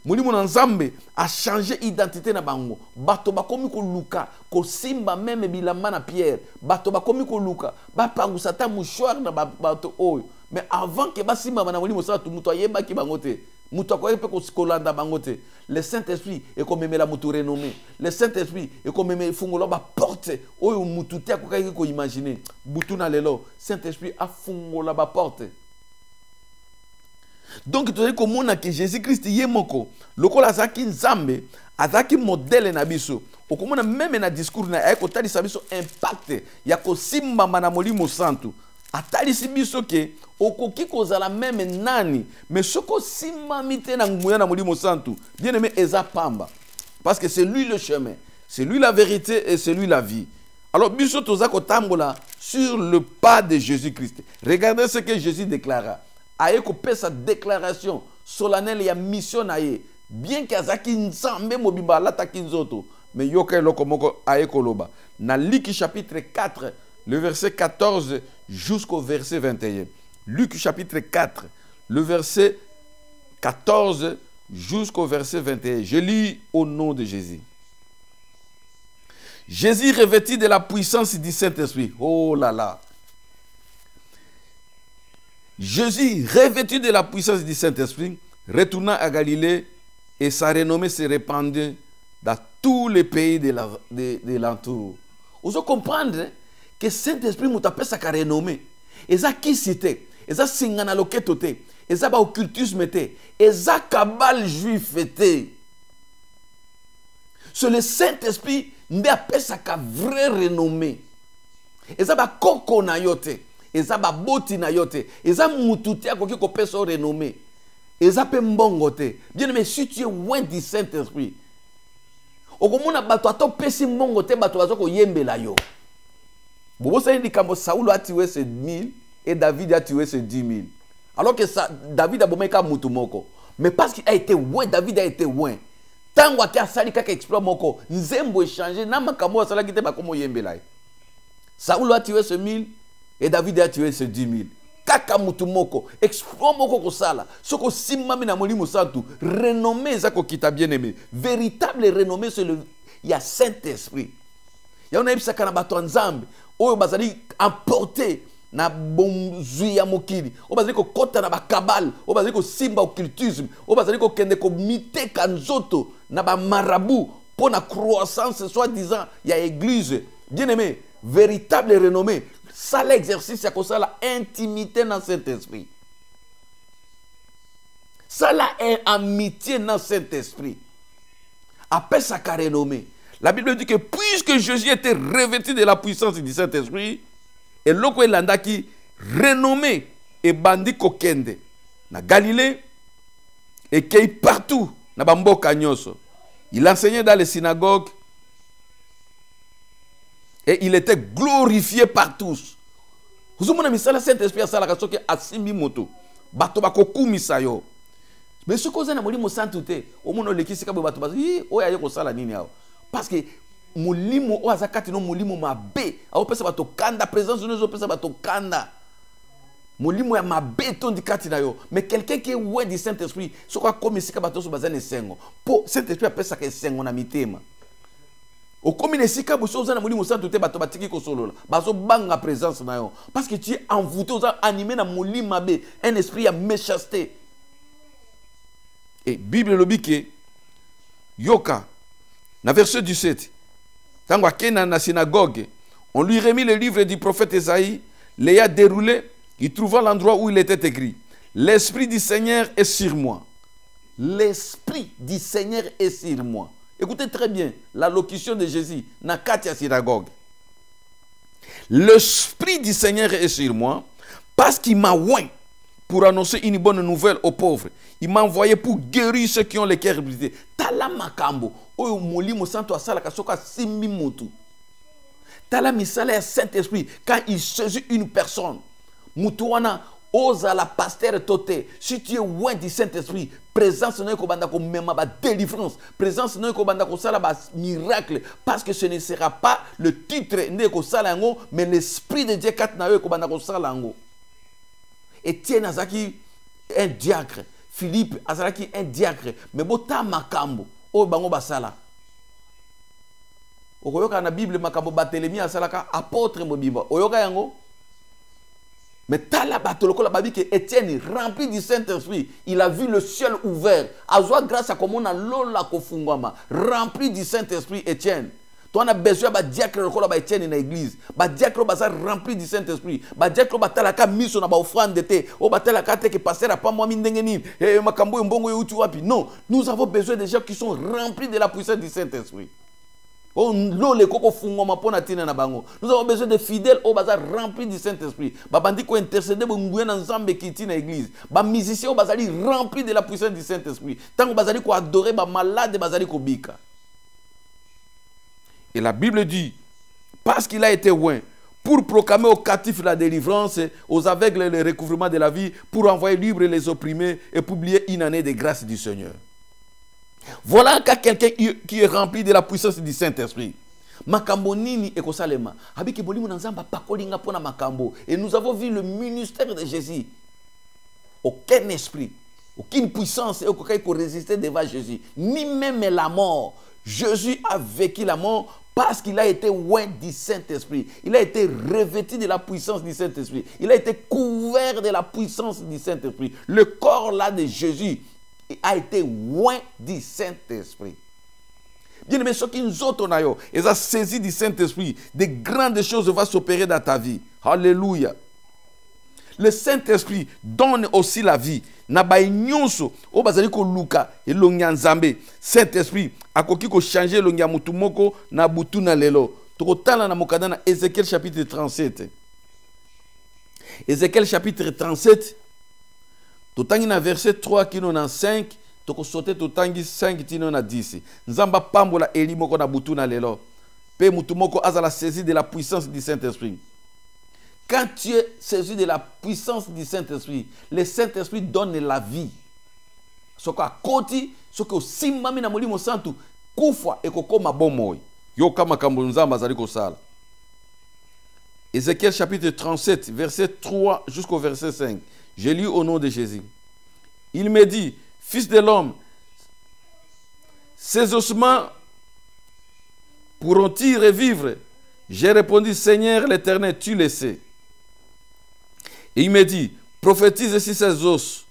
Molimo na Nzambe a changé identité na bango. Bato bakomi ko luka ko simba même bilamba na Pierre. Bato bakomi ko luka ba pangusa ta mouchoir na bato oyo. Mais avant que basimba na molimo sa tu muto yeba ki bangote. Muto ko pe ko skolanda bangote. Le Saint-Esprit est comme la mutu renommé. Le Saint-Esprit est comme fungola ba porte oyo mutu te ko kay ko imaginer. Butu na lelo Saint-Esprit a fungola ba porte. Donc tu sais comment que Jésus-Christ yemoko lokola zaki Nzambe azaki modèle na biso. Okomona même na discours na ayeko talisa biso impact ya ko simba na molimo santu. Atalisi biso ke okoki kozala même nani mais soko simba mite na nguya na molimo santu. Bien aimé eza pamba parce que c'est lui le chemin, c'est lui la vérité et c'est lui la vie. Alors biso toza ko tambola sur le pas de Jésus-Christ. Regardez ce que Jésus déclara. Ayeko pe sa déclaration solennelle ya mission na ye bien qu'azaki Nzambe mobimba lataki nzoto mais yoka eloko moko ayeko loba na Luc chapitre 4 le verset 14 jusqu'au verset 21. Luc chapitre 4 le verset 14 jusqu'au verset 21. Je lis au nom de Jésus. Jésus revêtu de la puissance du Saint-Esprit. Oh là là. Jésus revêtu de la puissance du Saint-Esprit, retourna à Galilée et sa renommée se répandait dans tous les pays de l'entour. Vous comprenez que Saint-Esprit m'a appelé sa renommée. Et ça qui c'était, et ça singana loketote, et ça ba occultisme était, et ça cabal juif était. C'est le Saint-Esprit n'a appelé sa vraie renommée. Et ça ba koko na yote, et ça ba boti na yote, et ça mututi a koki ko peso renommée. Et ça peut mbongote. Bien aimé, si tu es loin du Saint-Esprit, okomona bato ato pesi mbongote bato bazoko yembe la yo. Bobo sa indi kambo Saoul a tué ses 1000 et David a tué ses 10 000. Alors que ça, David a bomeka mutu moko. Mais parce qu'il a été loin, David a été loin. Tant que a sali kaka exploit moko, nzembo échanger na makambo sala kite ba komo yembe la. Saoul a tué ses 1000 et David a tué ses 10 000. Kaka mutu moko, exploit moko ko sala. Soko simami na molimo santu, renommé zako kita bien aimé. Véritable renommée c'est le il y a Saint-Esprit. Il y a un ebisaka na bato nzambe, oyo bazali emporté na bonzui ya mokili, oyo bazali ko kota na ba kabal, oyo bazali ko simba occultisme, oyo bazali ko kende ko mite kanzoto na ba marabout pour la croissance soi-disant il y a église. Bien aimé, véritable renommée, ça l'exercice ya ko ça la intimité dans Saint-Esprit. Ça la amitié dans Saint-Esprit. Après sa renommée. La Bible dit que puisque Jésus était revêtu de la puissance du Saint-Esprit, et l'autre landa qui renommé et bandit kokende na Galilée et qui partout na bamboka nyoso. Il enseignait dans les synagogues et il était glorifié par tous. Vous avez vu le Saint-Esprit a la soki asimi moto bato bakokumisa yo. Mais ce qu'on a na molimo santuté au mono lekisika bato bazi o ya ko sala nini yao. Parce que molimo o azakati no molimo mabe a opesa bato kanda présence nous opesa bato kanda molimo ya mabe ton dikati na yo. Mais quelqu'un qui est loin du Saint-Esprit so kwa komisika bato so bazane sengo po Saint-Esprit apesa ke sengo na mitema o komine sika boso za na molimo santo te bato batiki ko solola baso banga présence na yo parce que tu es envoûté aux animé na molimo mabe un esprit ya méchanceté. Et Bible le bique yoka dans verset 17, quand on dans la synagogue, on lui remit le livre du prophète Esaïe, l'ayant déroulé, il trouva l'endroit où il était écrit. L'Esprit du Seigneur est sur moi. L'Esprit du Seigneur est sur moi. Écoutez très bien la locution de Jésus dans la synagogue. L'Esprit du Seigneur est sur moi parce qu'il m'a oint pour annoncer une bonne nouvelle aux pauvres. Il m'a envoyé pour guérir ceux qui ont les cœurs brisés. Tala makambo. Oyo molimo santo asala kasoka simbi mutu. Tala misala ya Saint-Esprit. Quand il saisit une personne, mutuana osa la pasteur tote. Si tu es loin du Saint-Esprit, présence ne kobanda ko mema ba délivrance, présence ne kobanda ko sala ba miracle, parce que ce ne sera pas le titre ne ko sala ngo, mais l'Esprit de Dieu kat na yo kobanda ko sala ngo. Etienne azaki un diacre, Philippe azaki un diacre, mais bota makambo o bango basala. Okoyoka na Bible makambo Barthélemy asalaka apôtre mobimba. Oyoka yango. Mais tala batoloko la babi que Etienne rempli du Saint-Esprit, il a vu le ciel ouvert. Azwa grâce à comme on a lola kofungwama, rempli du Saint-Esprit Etienne. Toi, on a besoin de diacre ba Etienne dans l'église. Ba diacre ba rempli du Saint-Esprit. Ba diacre ba talaka mission na ba offrande de thé. O ba talaka te que passer à pas moi mindengeni. Et makambo mbongo yutu wapi. Non, nous avons besoin de gens qui sont remplis de la puissance du Saint-Esprit. Nous avons besoin de fidèles au bazar remplis du Saint-Esprit. Babandi ko intercéder bo ngouena nzambe kiti na église. Ba musicien au bazali remplis de la puissance du Saint-Esprit. Tant bazali ko adorer ba malade bazali ko bika. Et la Bible dit, parce qu'il a été loin, pour proclamer aux captifs la délivrance, aux aveugles le recouvrement de la vie, pour envoyer libres les opprimés et publier une année de grâce du Seigneur. Voilà quelqu'un qui est rempli de la puissance du Saint-Esprit. Makambo nini ekosalema. Habiki bolimo nanzamba pakolinga pona makambo. Et nous avons vu le ministère de Jésus. Aucun esprit, aucune puissance et aucun qui résister devant Jésus. Ni même la mort. Jésus a vécu la mort Parce qu'il a été oint du Saint-Esprit. Il a été revêtu de la puissance du Saint-Esprit. Il a été couvert de la puissance du Saint-Esprit. Le corps là de Jésus a été oint du Saint-Esprit. Bien aimé, ce qui nous autres, ils ont saisi du Saint-Esprit. Des grandes choses vont s'opérer dans ta vie. Alléluia. Le Saint-Esprit donne aussi la vie. Nabai nyonso o bazali ko luka elongia nzambe. Saint-Esprit akoki ko changer longia mutu moko na butu na lelo. Tokotala na mokanda na Ézéchiel chapitre 37. Ézéchiel chapitre 37. Totangi na verset 3 kino na 5, toko sauter totangi 5 tino na 10. Nzamba pambola eli moko na butu na lelo. Pe mutu moko azala saisi de la puissance du Saint-Esprit. Quand tu es saisi de la puissance du Saint-Esprit, le Saint-Esprit donne la vie. Ce que koti, ce que simami na molimo santu, kufa e kokoma bomoy. Yo kama kambonzamba zali ko sala. Ézéchiel chapitre 37, verset 3 jusqu'au verset 5. Je lis au nom de Jésus. Il me dit, fils de l'homme, ces ossements pourront-ils revivre? J'ai répondu, Seigneur l'Éternel, tu le sais. Et il me dit, prophétise sur ces os,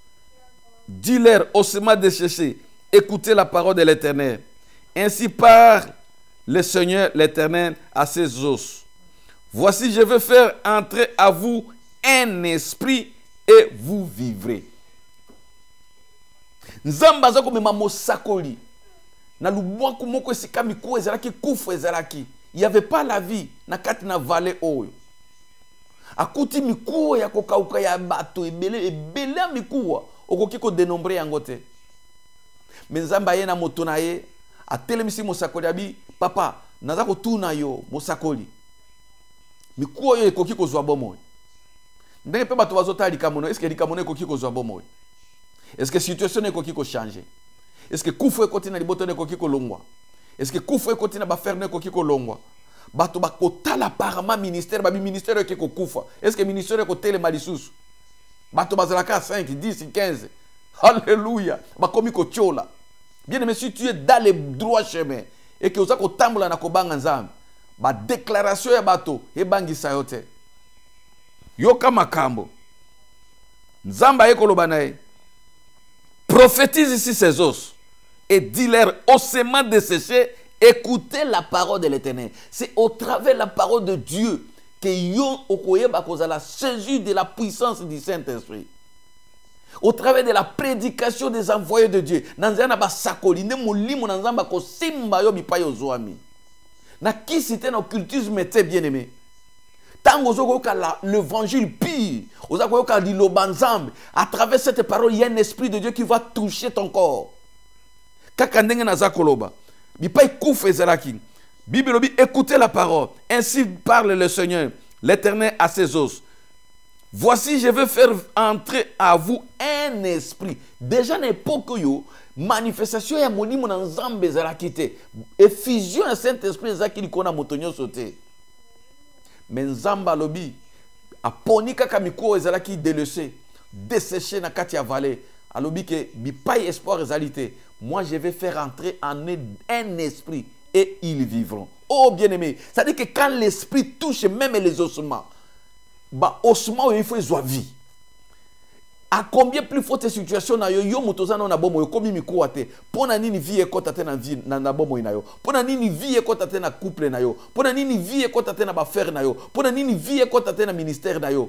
dis-leur ossements desséchés, écoutez la parole de l'Éternel. Ainsi parle le Seigneur l'Éternel à ces os. Voici, je vais faire entrer à vous un esprit et vous vivrez. Nzamba zako mema mosakoli. Na lubwaku moko esika miku ezalaki kufu ezalaki. Il n'y avait pas la vie na kati na vallée oyo. Akuti mikuwa ya kokauka ya bato ebele mikuwa okoki ko dénombrer yango te. Menzamba ye na moto na ye atelemisi mosakoli abi papa naza ko tuna yo mosakoli. Mikuwa yo ekoki ko zwa bomoy. Ndenge pe bato bazota likamono, est-ce que likamono ekoki ko zwa bomoy? Est-ce que situation ekoki ko changer? Est-ce que kufu ekoti na liboto ekoki ko longwa? Est-ce que kufu ekoti na ba faire ekoki ko longwa? Bato bakotala apparemment ministère babi ministère qui kokufa. Est-ce que ministère ko telema lisusu? Bato bazalaka 5, 10, 15. Alléluia. Bakomi ko tchola. Bien aimé, si tu es dans le droit chemin et que ozako tambola na kobanga nzambe, ba déclaration ya bato ebangisa yo te. Yoka makambo. Nzamba ekoloba nae. Prophétise ici ces os et dis-leur ossements desséchés, écoutez la parole de l'Éternel. C'est au travers de la parole de Dieu que yon okoyeba kozala saisi de la puissance du Saint-Esprit. Au travers de la prédication des envoyés de Dieu. Nanzana ba sakoli ne molimo nanzamba ko simba yo bipa yo zoami. Na qui c'était na occultisme était bien aimé. Tango zoko ka l'évangile pire. Ozako ka lilobanzambe. À travers cette parole, il y a un esprit de Dieu qui va toucher ton corps. Kaka ndenge na zakoloba. Bipa ikouf ezalaki. Bible lobi écoutez la parole. Ainsi parle le Seigneur, l'Éternel à ses os. Voici, je vais faire entrer à vous un esprit. Déjà, n'importe yo, manifestation ya monimo na nzambe ezalaki te. Effusion ya Saint-Esprit ezalaki likona motonyo sote. Mais nzamba lobi aponi kaka miko ezalaki délaissé, desséché na kati ya vallée. Alobi ke bipai espoir ezalité. Moi, je vais faire entrer en un esprit et ils vivront. Oh bien-aimé, ça dit que quand l'esprit touche même les ossements, bah ossements il faut avoir vie. À combien plus forte situation na yo yo motozana na bomo yo komi mikuwa te. Pona nini vie ekota te na vie na bomo na yo. Pona nini vie ekota te na couple na yo. Pona nini vie ekota te na ba frère na yo. Pona nini vie ekota te na ministère na yo.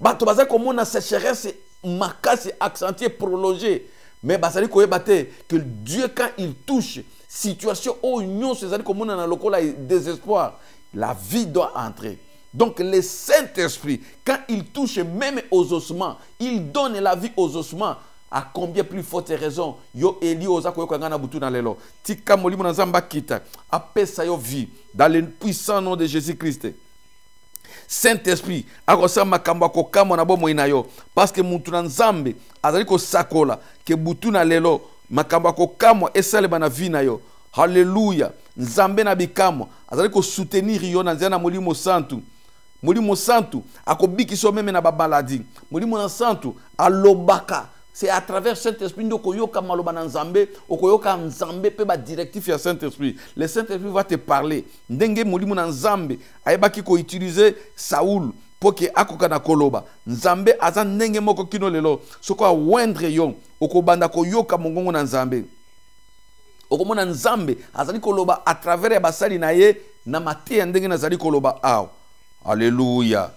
Bato baza komona sécheresse makasi accentuée prolongée. Mais basali koyeba te que Dieu quand il touche situation au union c'est comme on a lokola désespoir, la vie doit entrer. Donc le Saint-Esprit quand il touche même aux ossements, il donne la vie aux ossements. À combien plus forte raison yo eli ozako kangana butu na lelo tika molimo na nzamba kita apesa yo vie dans le puissant nom de Jésus-Christ. Saint-Esprit akosa makambo akokamo na bomo inayo parce que muntu na nzambe azali ko sakola ke butu na lelo makambo akokamo esale bana vie na yo. Hallelujah. Nzambe na bikamo azali ko soutenir yo na nzana molimo santu. Molimo santu akobikiso meme na babaladi. Molimo na santu alobaka C'est à travers Saint-Esprit que okoyoka maloba na nzambe, okoyoka nzambe pe ba directif ya Saint-Esprit. Le Saint-Esprit va te parler. Ndenge molimo na nzambe ayebaki ko utiliser Saoul pour que akoka na koloba. Nzambe aza ndenge moko kino lelo. Soko wendre yo okobanda koyoka mongongo na nzambe. Okomona nzambe azali koloba à travers ya basali na ye na mate ndenge nazali koloba aw. Alléluia.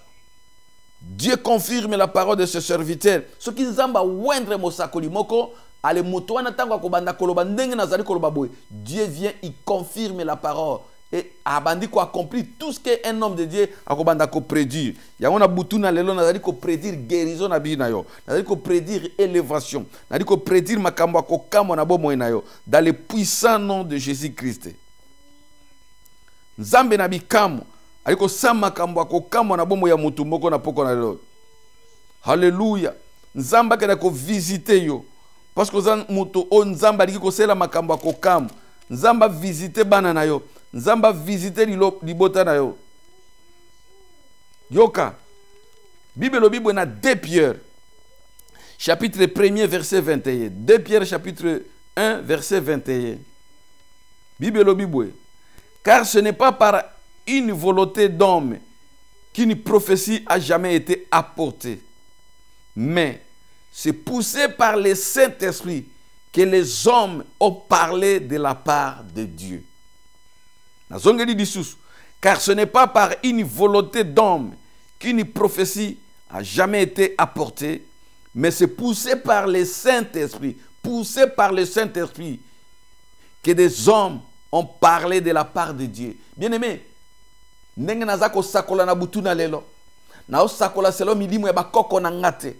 Dieu confirme la parole de ce serviteur. Ce qui nzamba wendre mosakoli moko ale motoana tango kobanda koloba ndenge nazali koloba boy. Dieu vient, il confirme la parole et abandi ko accomplir tout ce qu'un homme de Dieu akobanda ko prédire. Yango na butuna lelo nazali ko prédire guérison na bina yo. Nazali ko prédire élévation. Nazali ko prédire makambo ko kamo na bomo na yo dans le puissant nom de Jésus-Christ. Nzambe na bikamo aliko sama makambo ko kamo na bomo ya mutu moko na poko na lelo. Alléluia. Nzamba kena ko visiter yo parce que zan mutu o nzamba liki ko sela makambo ko kamo. Nzamba visiter bana na yo. Nzamba visiter libota na yo. Yoka. Bible Bible na 2 Pierre. Chapitre 1er verset 21. 2 Pierre chapitre 1 verset 21. Bible Bible. Car ce n'est pas par une volonté d'homme qu'une prophétie a jamais été apportée, mais c'est poussé par le Saint-Esprit que les hommes ont parlé de la part de Dieu. Car ce n'est pas par une volonté d'homme qu'une prophétie a jamais été apportée, mais c'est poussé par le Saint-Esprit, poussé par le Saint-Esprit que des hommes ont parlé de la part de Dieu. Bien-aimé, ndenge nazako sakola na butuna lelo, na osakola selo milimo ya bakoko na ngate,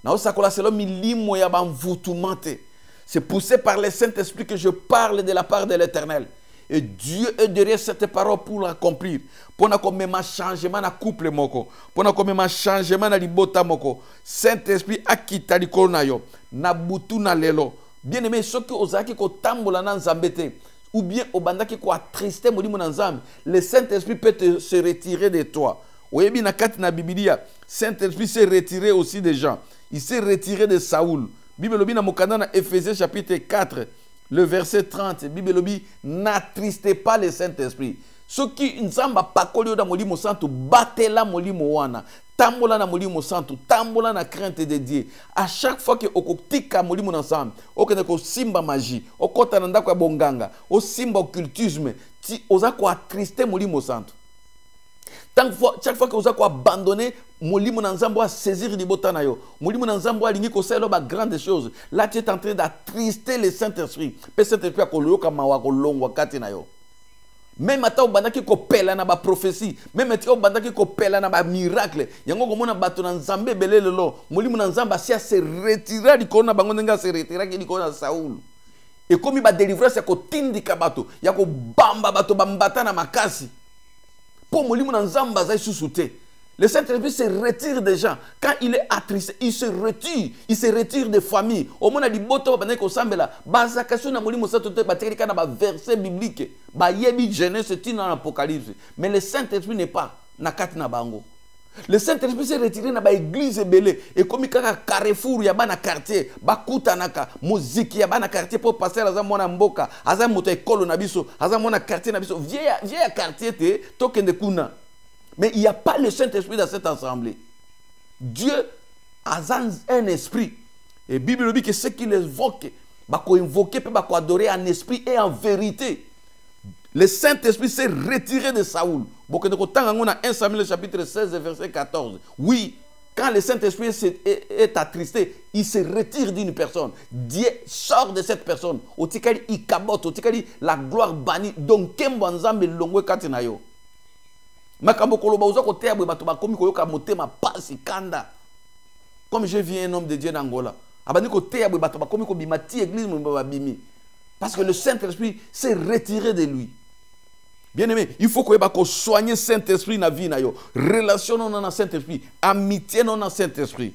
na osakola selo milimo ya bamvutumante. C'est poussé par le Saint-Esprit que je parle de la part de l'Éternel. Et Dieu est derrière cette parole pour l'accomplir. Pour un changement na couple moko. Pour un changement na libota moko. Saint-Esprit akita likolo na yo. Na butu na lelo. Bien aimé, ceux qui osaki ko tambola na nzambete. Ou bien obandaki ko attristé molimo na nzambe. Le Saint-Esprit peut se retirer de toi. Oyebi na kati na Biblia. Saint-Esprit s'est retiré aussi des gens. Il s'est retiré de Saoul. Bible lobi na mokanda na Éphésiens chapitre 4. Le verset 30, Bible lobi, n'attristez pas le Saint-Esprit. Ce qui nzamba pakoli da molimo santo, batela molimo wana, tambola na molimo santo, tambola na crainte de Dieu. À chaque fois que okotika molimo ensemble, okene ko simba magie, okota na ndako ya bonganga, o simba occultisme, ti oza ko attrister molimo santo. Chaque fois que vous avez abandonné, molimo na nzambo a saisir libota na yo. Molimo na nzambo a lingi ko selo ba grande chose. Là tu es en train d'attrister le Saint-Esprit. Pe Saint-Esprit a koloyoka mawa kolongwa kati na yo. Même ata obandaki ko pela na ba prophétie, même ata obandaki ko pela na ba miracle. Yango komona bato na nzambe belelelo. Molimo na nzamba si a se retirer likolo na bango ndenga se retirer ki likolo na Saoul. Et comme ba délivrance ya ko tindika bato, ya ko bamba bato bambata na makasi. Pour molimo na nzamba za susute. Le Saint-Esprit se retire des gens. Quand il est attristé, il se retire des familles. Au moins, il y a des gens bazakasyo na molimo santo te bateli kana ba verset biblique. Ba yebi Genèse c'est dans l'Apocalypse. Mais le Saint-Esprit n'est pas na kati na bango. Le Saint-Esprit s'est retiré na ba église belé et comme kaka carrefour ya bana quartier, ba kutanaka, musique ya bana quartier pour passer aza mona mboka, aza moto école na biso, aza mona quartier na biso, vieille quartier te tokende kuna. Mais il n'y a pas le Saint-Esprit dans cette assemblée. Dieu a un esprit. Et la Bible dit que ceux qui l'évoquent, ils invoquer, ils adorer en esprit et en vérité. Le Saint-Esprit s'est retiré de Saoul. Dans 1 Samuel chapitre 16 verset 14. Oui, quand le Saint-Esprit est attristé, il se retire d'une personne. Dieu sort de cette personne. Il cabote, la gloire bannie. Donc, Kembanzambe longwe katinayo. Makambo koloba uza ko teabwe bato bakomi koyoka motema pasi kanda. Comme je viens un homme de Dieu d'Angola. Abani ko teabwe bato bakomi ko bimati église mbaba bimi. Parce que le Saint-Esprit s'est retiré de lui. Bien-aimé, il faut que soigner Saint-Esprit na vie na yo. Relation non na Saint-Esprit, amitié non na Saint-Esprit.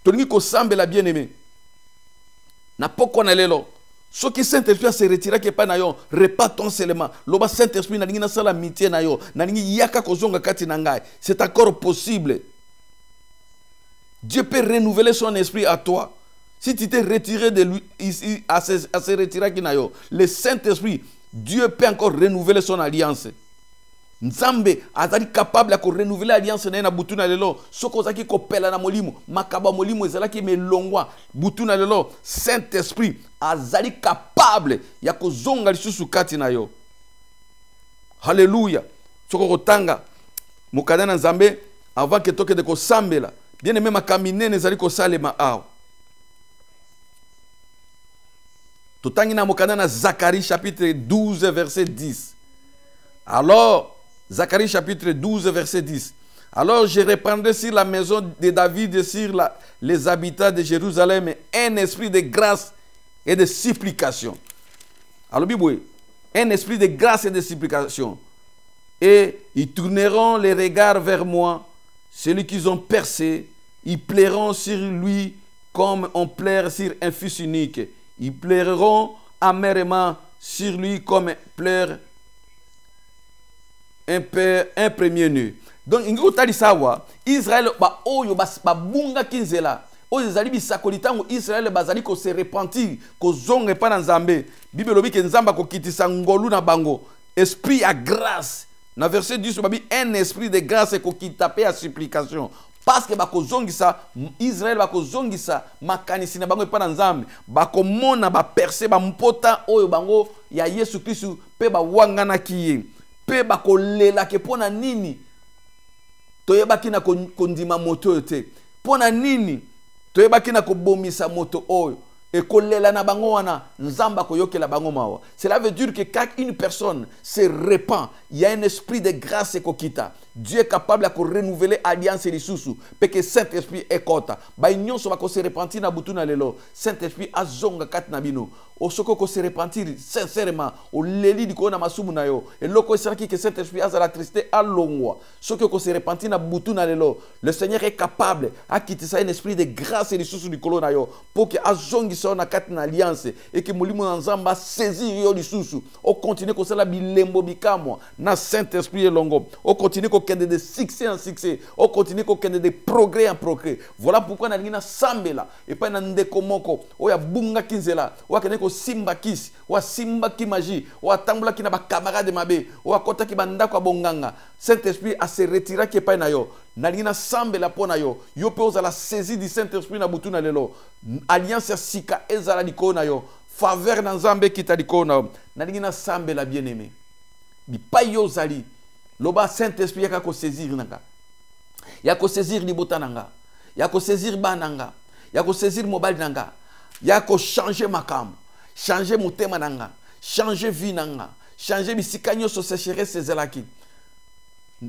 Tolingi ko sambela bien-aimé. Na poko na lelo. Ce qui Saint-Esprit se retira qui pas na yo, repas seulement. Loba Saint-Esprit na lingi sala amitié na yo, na lingi yaka kozonga kati na ngai. C'est encore possible. Dieu peut renouveler son esprit à toi. Si tu t'es retiré de lui, ici, à se retirer, le Saint-Esprit, Dieu peut encore renouveler son alliance. Nzambe azali capable de renouveler l'alliance na butu na lelo soko zaki kopela na molimo makaba molimo ezalaki melongwa butu na lelo Saint-Esprit azali capable ya kozonga lisusu kati na yo. Alléluia. Soko kotanga mukada na Nzambe avant que toke de kosambela bien aimé makamine nezali kosalema awa. Totangi na mukada na Zacharie chapitre 12 verset 10. Alors Zacharie chapitre 12 verset 10. Alors je reprendrai sur la maison de David et sur les habitants de Jérusalem un esprit de grâce et de supplication. Alors Bible, un esprit de grâce et de supplication. Et ils tourneront les regards vers moi, celui qu'ils ont percé, ils plairont sur lui comme on pleure sur un fils unique. Ils pleureront amèrement sur lui comme pleure un premier-né. Donc, Israël ba oyo ba bunga kinzela. Oyo zali bisakoli tango Israël bazali ko se repentir ko zonge pa na Nzambe. Bible lobi ke Nzamba ko kitisa ngolu na bango. Esprit à grâce. Na verset 10 babi un esprit de grâce ko kitape à supplication. Parce que bako zongisa Israël bako zongisa makanisi na bango pa na Nzambe. Bako mona ba percer ba mpota oyo bango ya Yesu Kristu pe ba wangana kiye. Pe bakolela ke pona nini toyebaki na kondima moto yote pona nini toyebaki na kobomisa moto oyo ekolela na bango wana Nzamba koyokela bango mawa. Cela veut dire que quand une personne se répand, il y a un esprit de grâce et kokita. Dieu est capable de renouveler alliance et sous parce que Saint-Esprit est kota. Ba nyonso ba ko se repentir na butu na lelo. Saint-Esprit azonga kat na bino. O soko ko se repentir sincèrement o leli diko na masumu na yo. Et loko esaki que Saint-Esprit a la tristesse a longwa. Soko ko se repentir na butu na lelo. Le Seigneur est capable à quitter ça un esprit de grâce et sous du kolo na yo pour que azongi so na kat na alliance et que molimo na Nzamba saisir yo lisusu. O continue ko sala bilembo bikamwa na Saint-Esprit elongo. O continue ko kende de succès en succès. O continue ko kende de progrès en progrès. Voilà pourquoi na ngina sambela et pas na ndeko moko. O ya bunga kinzela. O kende ko simba kisi. O simba ki magie. O tambula ki na ba camarade mabe. O kota ki banda kwa bonganga. Saint-Esprit a se retira ki pa na yo. Na ngina sambela pona yo. Yo pe oza la saisie du Saint-Esprit na butu na lelo. Alliance sika ezala liko na yo. Faveur na Nzambe kita liko na yo. Na ngina sambela bien-aimé. Bi pa yo zali. Loba Saint-Esprit yaka ko saisir nanga. Yako saisir libota nanga. Yako saisir bananga. Yako saisir mobile nanga. Yako changer makam. Changer motema nanga. Changer vie nanga. Changer bisikanyo so sécheresse sezelaki.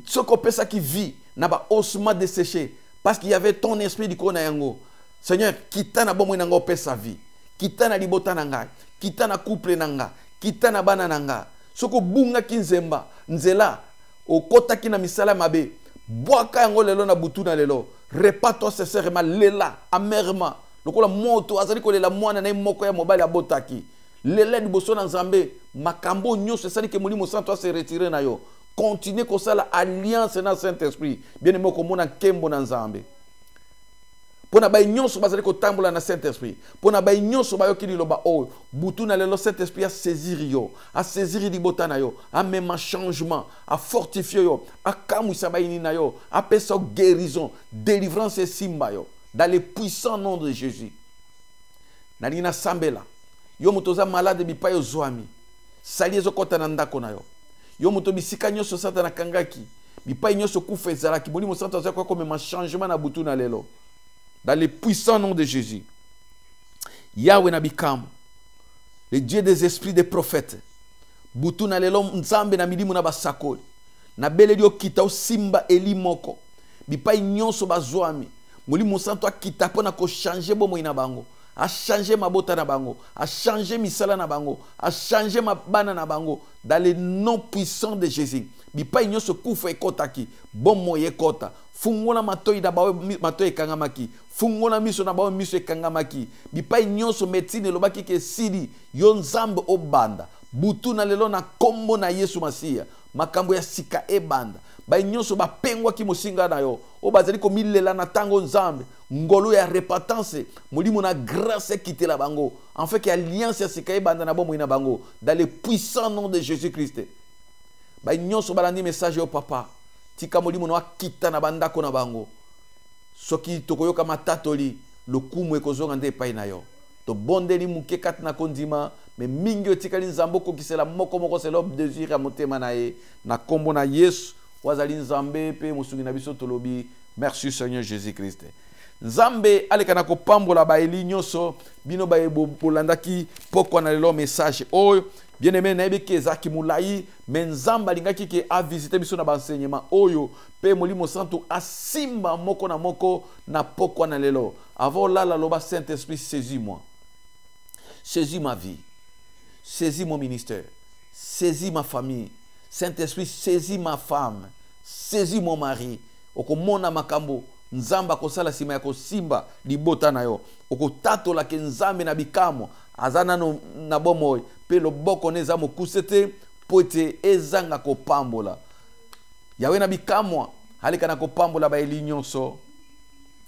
Soko pesa qui vit n'a pas osma desséché parce qu'il y avait ton esprit du kona yango. Seigneur, kita na bomo nango pesa vie. Kita na libota nanga. Kita na couple nanga. Kita na bana nanga. Soko bunga kinzemba. Nzela. O kota ki na misala mabe boaka yango lelo na butu na lelo repas-toi sincèrement lela amèrement lokola moto azali kolela mwana na moko ya mobali abotaki lela liboso na Nzambe makambo nyonso esali ke molimo santo se retirer na yo continue kosala alliance na Saint-Esprit bien aimé komona kembo na Nzambe pona ba nyonso bazali kotambola na Saint-Esprit pona ba nyonso ba yokili loba o butu na lelo Saint-Esprit a saisir yo a saisir libota na yo a même changement a fortifier yo a kamwisa ba ini na yo a pesa guérison délivrance et simba yo dans le puissant nom de Jésus na lina sambela yo motoza malade bipa yo zwami sali ezokota na ndako na yo yo moto bisika nyonso sata na kangaki bipa nyonso kufa ezalaki molimo santo azako comme un changement na butu na lelo. Dans le puissant nom de Jésus. Yahweh Nabikam, le Dieu des esprits des prophètes. Butu na lelo Nzambe na milimu na basakoli. Na beleli okita o simba eli moko. Bipai nyonso bazwami. Molimo santo akita pona ko changer bomo ina bango. A changer mabota na bango. A changer misala na bango. A changer mabana na bango. Dans le nom puissant de Jésus. Bipai nyonso kufa ekotaki. Bomo yekota. Fungola matoi da bawe matoi kangamaki. Fungola miso na bawe miso kangamaki. Bipai nyonso médecine lobaki ke sidi yo Nzambe obanda. Butu na lelo na kombo na Yesu Masia. Makambo ya sika ebanda. ba nyonso ba pengwa ki mosinga na yo o bazali ko milela na tango nzambe ngolo ya repentance molimo na grâce quitter la bango en fait que alliance ya sikaye banda na bomoi na bango dans le puissant nom de Jésus-Christ ba nyonso balandi message yo papa tika molimo na kita na bandako na bango soki tokoyoka matatoli lokumu ekozonga nde epai na yo to bondeli muke kati na kondima me mingi otikali nzambe okokisela moko c'est l'homme désir ya motema na ye na kombo na Yesu wazali nzambe pe mosungi na biso tolobi merci Seigneur Jésus-Christ. Nzambe alekana kopambola ba eli nyonso bino ba bolandaki pokwa na lelo message oyo bien aimé na yebiki ezaki mulai mais nzamba lingaki ke a visiter biso na ba enseignement oyo pe molimo santo asimba moko na moko na pokwa na lelo avant là la loba Saint-Esprit saisis-moi, saisis ma vie, saisis mon ministère, saisis ma famille. Saint-Esprit saisis ma femme, saisis mon mari. Okomona makambo nzamba kosala sima ya kosimba libota na yo okotatola ke nzambe na bikamo azana no na bomoy pe loboko neza mokusete poete ezanga kopambola yawe na bikamwa halika na kopambola ba eli nyonso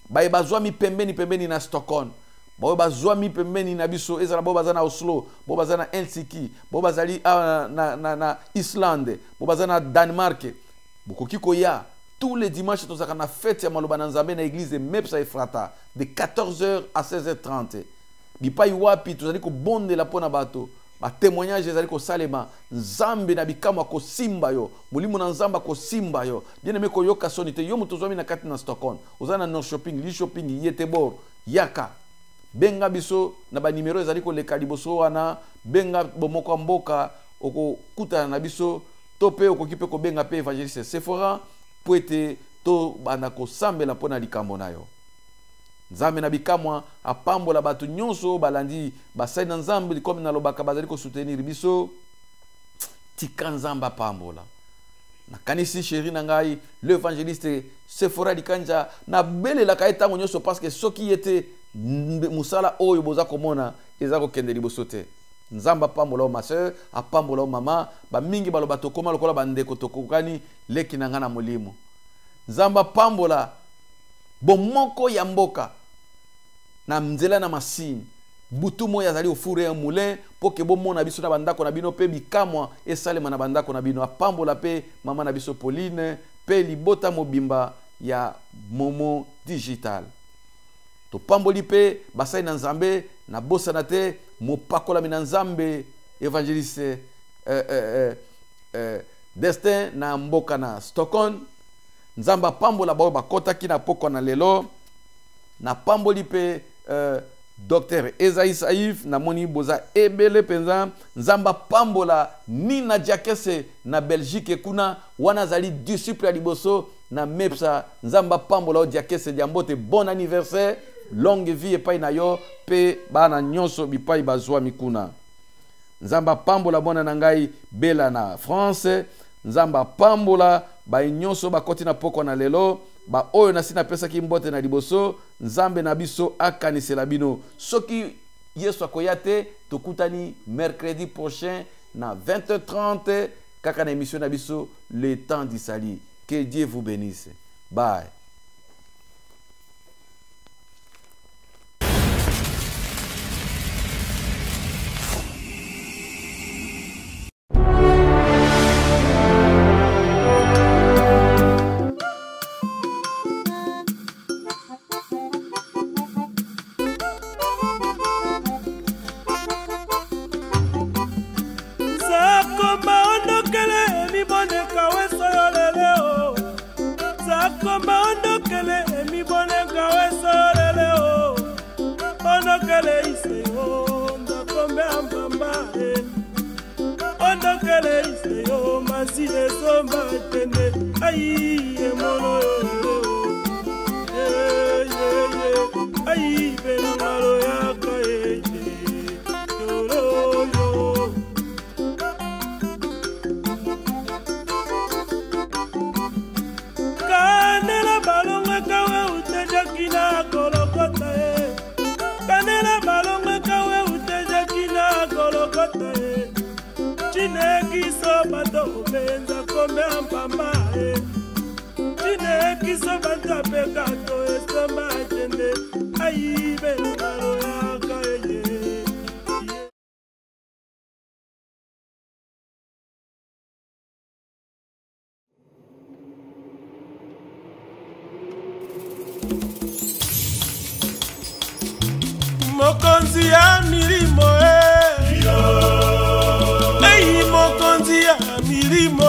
ba bazwami pembeni na Stockholm bo bazwami pembeni na biso ezala bo bazana Oslo bo bazana Helsinki bo bazali na Islande bo bazana Danemark bokoki koya tous les dimanches nous avons fête ya maloba na nzambe na église de Mepsa Efrata de 14h à 16h30 bipai wapi tuzali ko bondela pona bato ba témoignage ezali ko salema nzambe na bikama ko simba yo mulimo na nzamba ko simba yo bien aimé ko yoka sonite yo mutozwami na kati na Stockholm ozana no shopping li shopping Yetebor yaka benga biso na ba numéro ezali ko leka liboso wana benga bomoko mboka oko kutana na biso tope okokipe ko benga pe evangeliste Sephora poete to bana ko sambela pona likambo na yo nzambe na bikamwa apambola batu nyonso balandi basai na nzambe comme na lobaka bazali ko soutenir biso tika nzamba apambola na kanisi chéri na ngai l'évangéliste Sephora likanja na belela ka etango nyonso parce que soki yete musala oyo boza komona eza ko kende liboso te nzamba apambola o ma sœur apambola o mama ba mingi baloba tokoma lokola bandeko tokokani leki na ngana molimo nzamba apambola bomoko ya mboka na mzela na masini butu moya azali ofure ya moulin po ke bomona biso na bandako na bino pe bikamwa esalema na bandako na bino apambola pe mama na biso Pauline pe libota mobimba ya Momo Digital to pamboli pe basai na nzambe na bosa na te mopakola mina nzambe évangéliste Destin na mboka na Stockholm nzamba pambola bao bakotaki na poko na lelo na pamboli pe Dr Ezaï Saïf na moni boza ebele penza nzamba pambola Nina Diakese na Belgique kuna wana zali disciple liboso na Mepsa nzamba pambola o Diakese Diambote bon anniversaire longue vie epai na yo pe bana nyonso bipai bazwa mikuna nzamba pambola bona na ngai bela na France nzamba pambola ba nyonso bakoti na poko na lelo ba oyo na sina pesa ki mbote na liboso nzambe na biso akanisela bino soki Yesu akoya te tokutani mercredi prochain na 20h30 kaka na émission na biso le temps d'Isali. Que Dieu vous bénisse. Bye. Chineki so bato benza kombe ampamba Kanta pekato esamba tende aibe ngalo ya kaye. Mokonzi ya milimo Ei mokonzi ya milimo